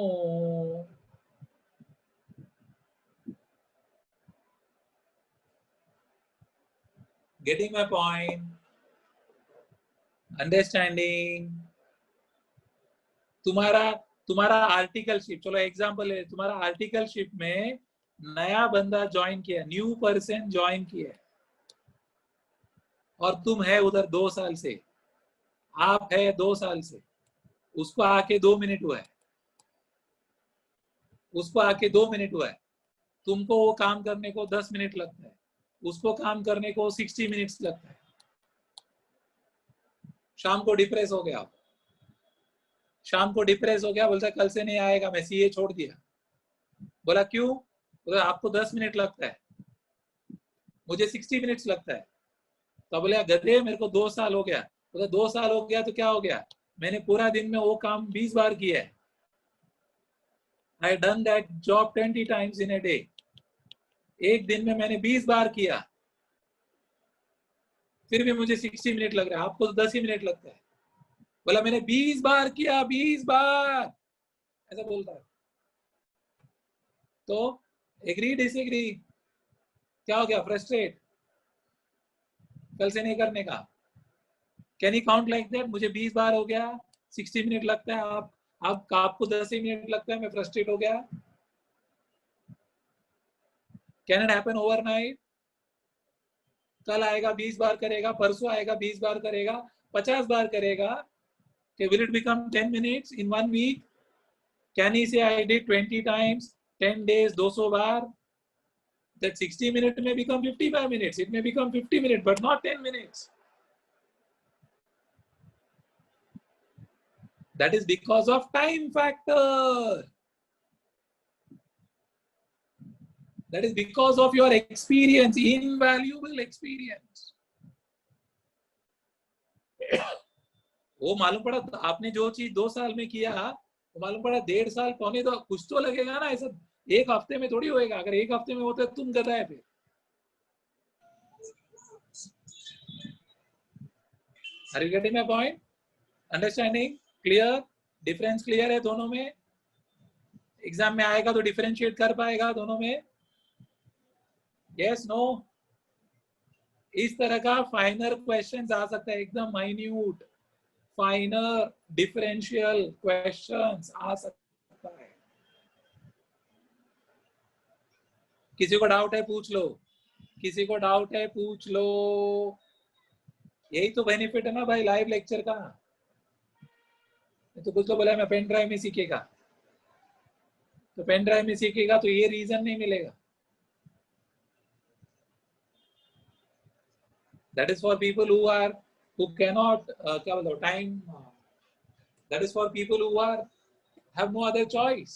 Getting my point? Understanding? तुम्हारा आर्टिकलशिप, चलो एग्जांपल है, तुम्हारा आर्टिकलशिप में नया बंदा ज्वाइन किया, न्यू पर्सन ज्वाइन किया, और तुम है उधर 2 साल से, आप है 2 साल से, उसको आके 2 मिनट हुआ है, उसको आके 2 मिनट हुआ है, तुमको वो काम करने को 10 मिनट लगता है, उसको काम करने को 60 मिनट्स लगता है। शाम को डिप्रेस हो गया, बोलता है कल से नहीं आएगा, मैं सीए छोड़ दिया। बोला क्यों? बोला आपको 10 मिनट लगता है, मुझे 60 मिनट्स लगता है। तो बोले गधे मेरे को 2 साल हो गया। बोला 2 साल हो गया तो क्या हो गया? मैंने पूरा दिन में वो काम 20 बार किया है। I done that job 20 times in a day. एक दिन में मैंने 20 बार किया, फिर भी मुझे 60 मिनट लग रहा है, आपको तो 10 ही मिनट लगता है। बोला मैंने 20 बार किया, 20 बार, ऐसा बोलता है। तो एग्री डिसएग्री? क्या हो गया? फ्रस्ट्रेट कल से नहीं करने का? Can you count like that? मुझे 20 बार हो गया, 60 मिनट लगता है, आपको 10 ही मिनट लगता है, मैं फ्रस्ट्रेट हो गया। Can it happen overnight? कल आएगा 20 बार करेगा, परसों आएगा 20 बार करेगा, 50 बार करेगा, will it become 10 minutes in 1 week? Can he say I did 20 times, 10 days, 200 bar? That 60 minutes may become 55 minutes, it may become 50 minutes, but not 10 minutes. That is because of time factor. That is because of your experience, invaluable experience. वो मालूम पड़ा आपने जो चीज 2 साल में किया, वो मालूम पड़ा 1.5 साल, पौने तो कुछ तो लगेगा ना, ऐसा एक हफ्ते में थोड़ी होएगा। अगर एक हफ्ते में होता है तुम गधा है फिर। Are you getting my point? Understanding? Clear? Difference clear है दोनों में? एग्जाम में आएगा तो डिफरेंशिएट कर पाएगा दोनों में? Yes no? इस तरह का फाइनर क्वेश्चंस आ सकता है, एकदम माइन्यूट फाइनर डिफरेंशियल क्वेश्चंस आ सकता है। किसी को डाउट है पूछ लो, किसी को डाउट है पूछ लो। यही तो बेनिफिट है ना भाई लाइव लेक्चर का। तो कुछ तो बोला मैं पेन ड्राइव में सीखेगा, तो पेन ड्राइव में सीखेगा तो ये रीजन नहीं मिलेगा। That is for people who cannot क्या बोलो time, that is for people who have no other choice.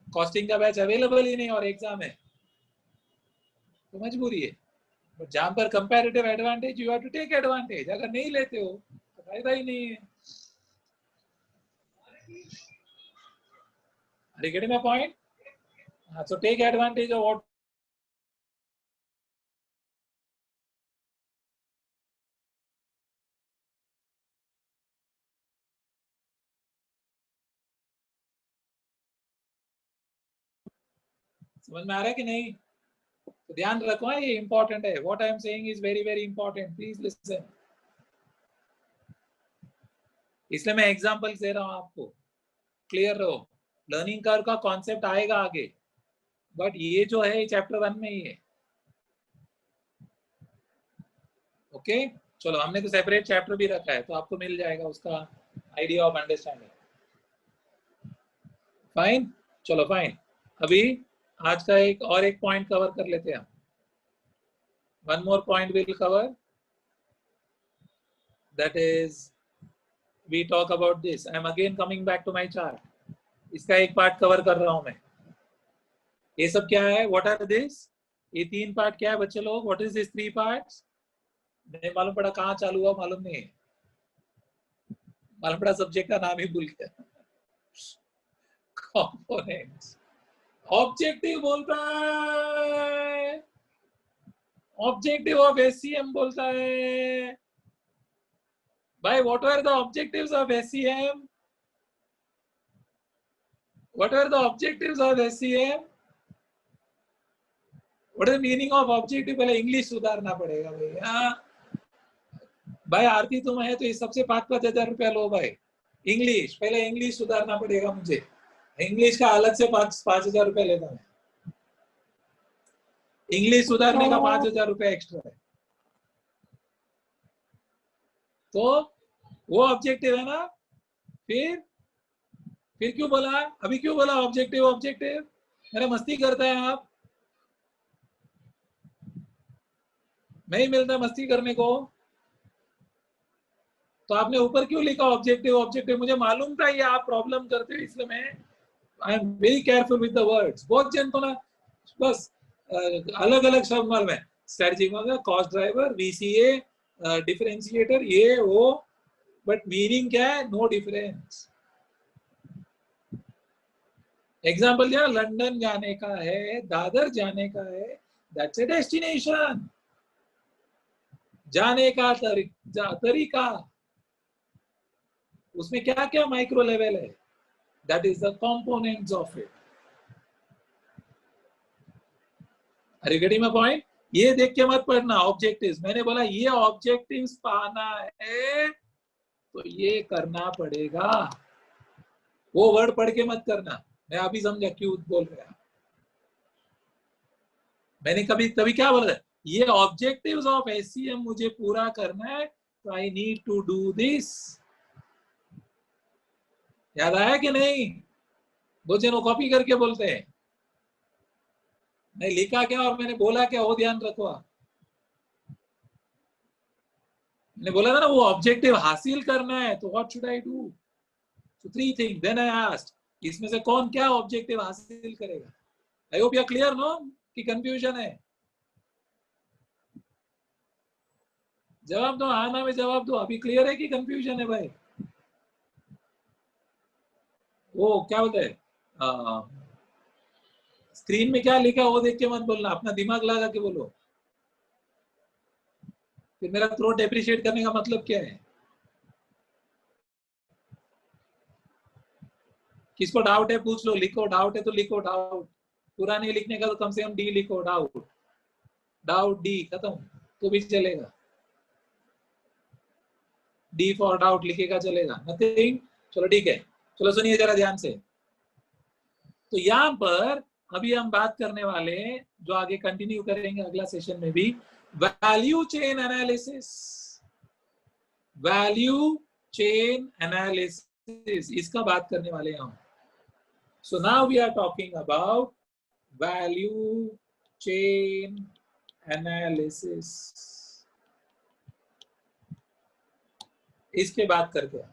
Costing का बैच अवेलेबल ही नहीं और एग्जाम है तो मजबूरी है। बट जहां पर comparative advantage, you have to take advantage. अगर नहीं लेते हो तो फायदा ही नहीं है। Are you getting my point? So take advantage of what समझ में आ रहा है कि नहीं? तो ध्यान रखो, ये इंपॉर्टेंट है। What I am saying is very very important, please listen. इसलिए मैं एग्जांपल्स दे रहा हूं आपको, क्लियर रहो। लर्निंग कर्व का कॉन्सेप्ट आएगा आगे, बट ये जो है चैप्टर 1 में ही है। ओके चलो, हमने तो सेपरेट चैप्टर भी रखा है तो आपको मिल जाएगा उसका आइडिया ऑफ अंडरस्टैंडिंग। फाइन, चलो फाइन। अभी आज का एक पॉइंट कवर कर लेते हैं हम। One more point will cover, that is we talk about this. I am again coming back to my chart. इसका एक पार्ट कवर कर रहा हूं मैं। ये सब क्या है? What are this? ये 3 पार्ट क्या है बच्चे लोग? What is this 3 parts? नहीं मालूम पड़ा कहाँ चालू हुआ, मालूम नहीं है। मालूम पड़ा सब्जेक्ट का नाम ही भूल गया। कंपोनेंट्स। ऑब्जेक्टिव बोलता है, ऑब्जेक्टिव ऑफ एससीएम बोलता है भाई। What are the objectives of SCM? What are the objectives of SCM? What is the meaning of objective? पहले इंग्लिश सुधारना पड़ेगा भाई। हाँ भाई, आरती तुम है तो इस सबसे 5-5 हजार रुपया लो भाई। इंग्लिश, पहले इंग्लिश सुधारना पड़ेगा मुझे। इंग्लिश का अलग से 5 हजार रुपया लेता हूँ। इंग्लिश सुधारने का 5 हजार रुपया एक्स्ट्रा है। तो वो ऑब्जेक्टिव है ना। फिर क्यों बोला अभी, क्यों बोला ऑब्जेक्टिव? ऑब्जेक्टिव मेरा मस्ती करता है आप, नहीं मिलता मस्ती करने को, तो आपने ऊपर क्यों लिखा ऑब्जेक्टिव? ऑब्जेक्टिव मुझे मालूम था ये आप प्रॉब्लम करते हो, इसलिए मैं I am very careful with the words. बहुत जन तो ना बस अलग अलग शब्द मालूम है. स्ट्रेटजी में कॉस्ट ड्राइवर, वीसीए, डिफरेंशिएटर, ये वो, बट मीनिंग क्या है? No difference. एग्जाम्पल दिया, लंदन जाने का है, दादर जाने का है, दैट्स ए डेस्टिनेशन. जाने का तरीका, उसमें क्या क्या माइक्रो लेवल है, that is the components of it. Are you getting my point? ये देख के मत पढ़ना ऑब्जेक्टिव्स. मैंने बोला ये ऑब्जेक्टिव्स पाना है तो ये करना पड़ेगा. वो वर्ड पढ़ के मत करना. मैं अभी समझा क्यों बोल रहा. मैंने कभी तभी क्या बोला, ये ऑब्जेक्टिव्स ऑफ एससीएम मुझे पूरा करना है तो I need to do this. याद आया कि नहीं? वो जन कॉपी करके बोलते हैं. मैं लिखा क्या और मैंने बोला क्या, वो ध्यान रखो. मैंने बोला था ना वो ऑब्जेक्टिव हासिल करना है तो what should I do. So 3 things. Then I asked, इसमें से कौन क्या ऑब्जेक्टिव हासिल करेगा? I hope you are clear. No कि कंफ्यूजन है? जवाब दो, हाँ ना में जवाब दो. अभी क्लियर है कि कंफ्यूजन है भाई? वो क्या बोलते हैं, स्क्रीन में क्या लिखा वो देख के मत बोलना, अपना दिमाग लगा के बोलो. फिर मेरा थ्रोट एप्रिशिएट करने का मतलब क्या है? किसको डाउट है पूछ लो, लिखो. डाउट है तो लिखो डाउट. पूरा नहीं लिखने का तो कम से कम डी लिखो. डाउट, डाउट डी खत्म तो भी चलेगा. डी फॉर डाउट लिखेगा चलेगा. नथिंग. चलो ठीक है. चलो सुनिए जरा ध्यान से. तो यहाँ पर अभी हम बात करने वाले जो आगे कंटिन्यू करेंगे अगला सेशन में भी, value chain analysis. Value chain analysis इसका बात करने वाले हैं हम. So now we are talking about value chain analysis. इसके बात करते हैं.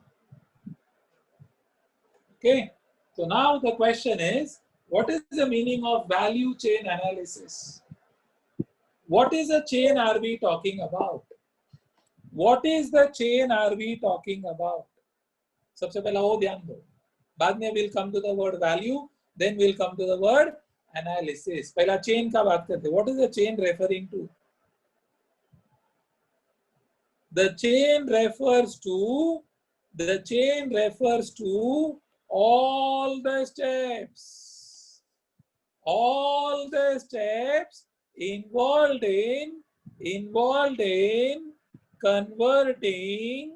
Okay. So now the question is, what is the meaning of value chain analysis? What is a chain are we talking about? What is the chain are we talking about? सबसे पहला वो ध्यान दो. बाद में we'll come to the word value, then we'll come to the word analysis. पहला chain का बात करते. What is the chain referring to? The chain refers to all the steps involved in converting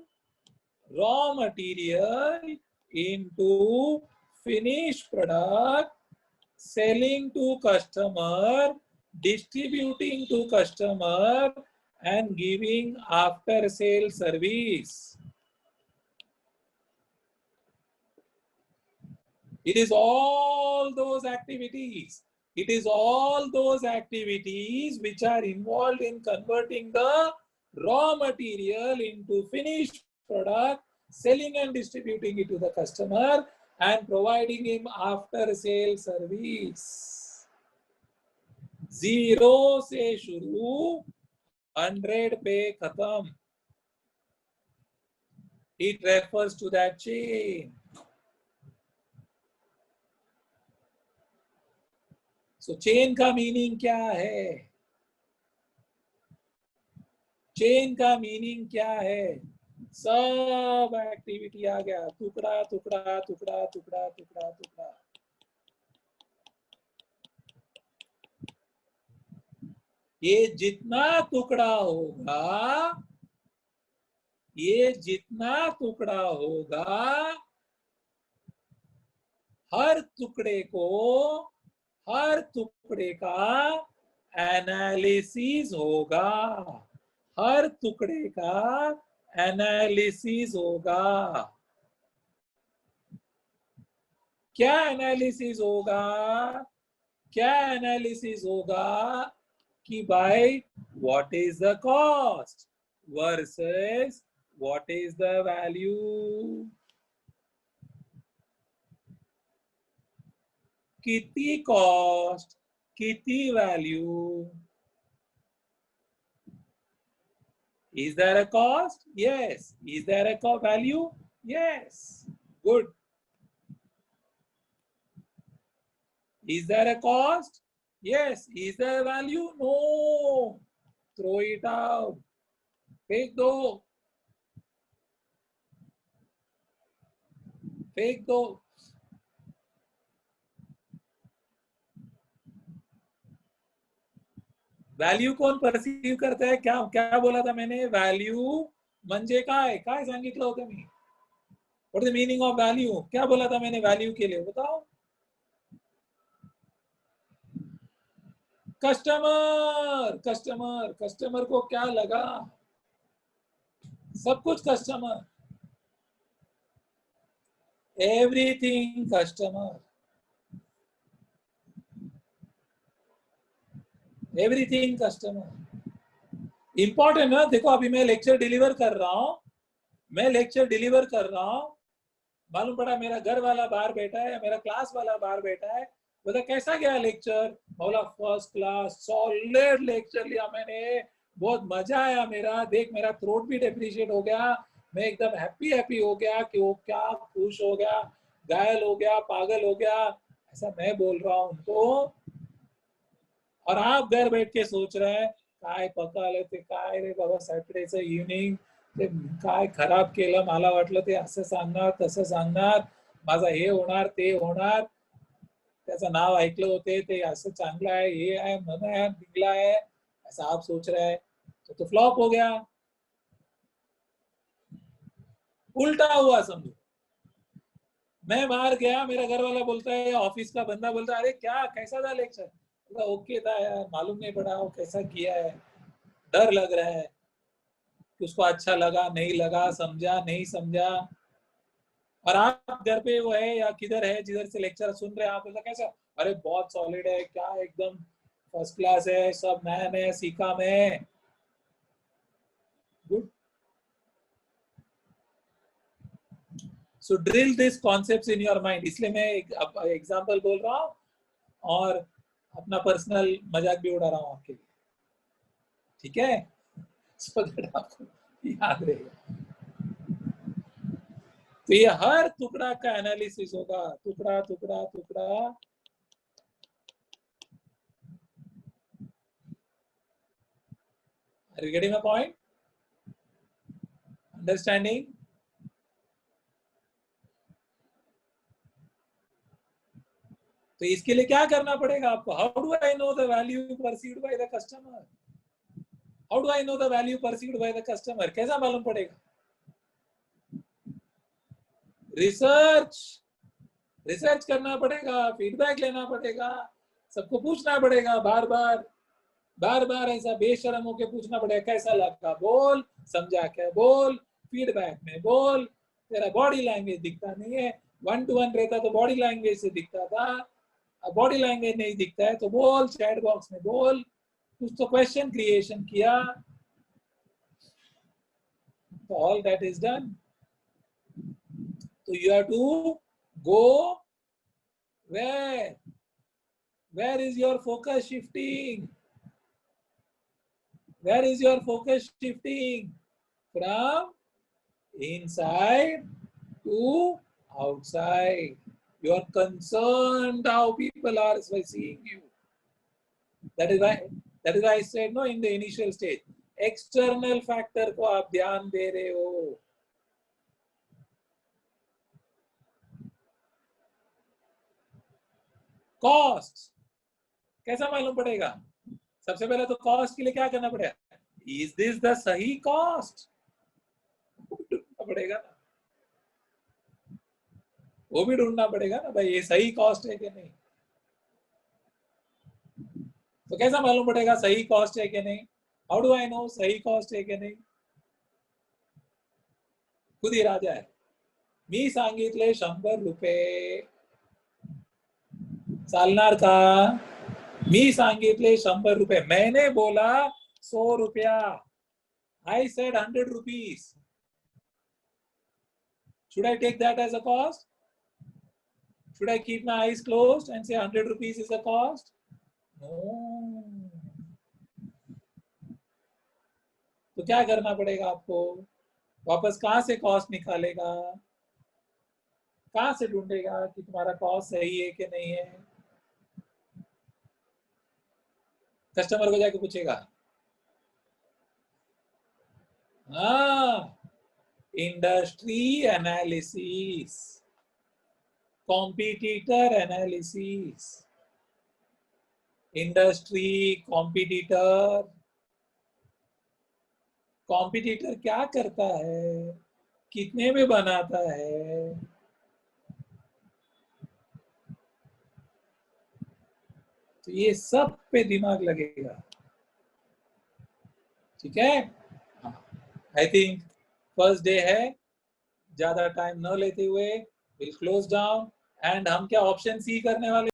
raw material into finished product, selling to customer, distributing to customer, and giving after sale service. It is all those activities. It is all those activities which are involved in converting the raw material into finished product, selling and distributing it to the customer, and providing him after sale service. 0 से शुरू, 100 पे खत्म. It refers to that chain. So chain का meaning क्या है? Chain का meaning क्या है? सब एक्टिविटी आ गया. टुकड़ा टुकड़ा टुकड़ा टुकड़ा टुकड़ा टुकड़ा. ये जितना टुकड़ा होगा, ये जितना टुकड़ा होगा, हर टुकड़े को, हर टुकड़े का एनालिसिस होगा. हर टुकड़े का एनालिसिस होगा. क्या एनालिसिस होगा? क्या एनालिसिस होगा कि भाई what is the cost versus what is the value. किती कॉस्ट, किती value. Is there a cost? Yes. Is there a value? Yes. Good. Is there a cost? Yes. Is there a value? No. Throw it out. फेंक दो. फेंक दो. Value कोण perceive करताय? क्या क्या बोला था मैंने? व्हॅल्यू म्हणजे काय? काय सांगितलं होतं मी? What is the meaning of value? क्या बोला था मैंने वैल्यू के लिए? बताओ. कस्टमर. कस्टमर. कस्टमर को क्या लगा? सब कुछ customer. Everything customer. Everything customer. Important ना. देखो अभी मैं लेक्चर डिलीवर कर रहा हूं. मैं लेक्चर डिलीवर कर रहा हूं. मालूम पड़ा मेरा घर वाला बाहर बैठा है, मेरा क्लास वाला बाहर बैठा है. बोला कैसा गया लेक्चर? बोला फर्स्ट क्लास, सॉलिड लेक्चर लिया मैंने, बहुत मजा आया मेरा. देख मेरा थ्रोट भी डेप्रिशिएट हो गया. मैं एकदम हैप्पी हो गया कि वो क्या खुश हो गया, घायल हो गया, पागल हो गया. ऐसा मैं बोल रहा हूं उनको. और आप घर बैठ के सोच रहे हैं काय पका लेते काय रे बाबा सॅटर्डेचं इव्हनिंग ते काय खराब केलं. मला वाटलं ते असं सांगणार तसं सांगणार, माझा हे होणार ते होणार, त्याचं नाव ऐकलं होते ते असं चांगलं आहे, हे आहे, मन आहे, बिगला है, ऐसा आप सोच रहे हैं. तो फ्लॉप हो गया. उल्टा हुआ समझो. मैं बाहर गया, मेरा घर वाला बोलता है, ऑफिस का बंदा बोलता है, अरे क्या कैसा था लेक्चर? ओके था यार, मालूम नहीं पड़ा वो कैसा किया है. डर लग रहा है कि उसको अच्छा लगा नहीं लगा, समझा नहीं समझा. और आप घर पे वो है या किधर है जिधर से लेक्चर सुन रहे हैं आप, बोलता कैसा? अरे बहुत सॉलिड है, क्या एकदम फर्स्ट क्लास है, सब नया नया सीखा मैं. Good. So drill this concepts in your mind. इसलिए मैं एग्जांपल बोल रहा हूँ और अपना पर्सनल मजाक भी उड़ा रहा हूँ आपके लिए. ठीक है? सो दैट आपको याद रहेगा. तो ये हर टुकड़ा का एनालिसिस होगा. टुकड़ा टुकड़ा टुकड़ा. Are you getting a point? Understanding? तो इसके लिए क्या करना पड़ेगा आपको? How do I know the value perceived by the customer? How do I know the value perceived by the customer? कैसा मालूम पड़ेगा? रिसर्च. रिसर्च करना पड़ेगा, फीडबैक लेना पड़ेगा, सबको पूछना पड़ेगा बार बार ऐसा बेशरम होके पूछना पड़ेगा. कैसा लगा बोल, समझा क्या बोल, फीडबैक में बोल. तेरा बॉडी लैंग्वेज दिखता नहीं है. 1-to-1 रहता तो बॉडी लैंग्वेज से दिखता था. अब बॉडी लैंग्वेज नहीं दिखता है तो बोल, चैट बॉक्स में बोल. कुछ तो क्वेश्चन क्रिएशन किया. तो ऑल दैट इज डन. तो you have to go where is your focus shifting? Where is your focus shifting? From inside to outside. You are concerned how people are seeing you. That is why I said no in the initial stage. External factor को आप ध्यान दे रहे हो. Cost कैसा मालूम पड़ेगा? सबसे पहले तो कॉस्ट के लिए क्या करना पड़ेगा? इज दिस द सही कॉस्ट? ढूंढना पड़ेगा ना. वो भी ढूंढना पड़ेगा ना भाई, ये सही कॉस्ट है कि नहीं. तो कैसा मालूम पड़ेगा सही कॉस्ट है कि नहीं? हाउ डू आई नो सही कॉस्ट है कि नहीं? खुद ही राजा है. मी सांगितले 100 रुपये चालणार का? मी सांगितले 100 रुपये. मैंने बोला 100 रुपया. I said 100 rupees. Should I take that as a cost? Should I keep my eyes closed and say 100 rupees is the cost? No. तो क्या करना पड़ेगा आपको? वापस कहाँ से कॉस्ट निकालेगा? कहाँ से ढूंढेगा कि तुम्हारा कॉस्ट सही है कि नहीं है? कस्टमर को जाके पूछेगा। हाँ, industry analysis, competitor analysis, industry, competitor, competitor क्या करता है, कितने में बनाता है, तो ये सब पे दिमाग लगेगा। ठीक है? आई थिंक फर्स्ट डे है, ज्यादा टाइम न लेते हुए विल क्लोज डाउन। एंड हम क्या ऑप्शन सी करने वाले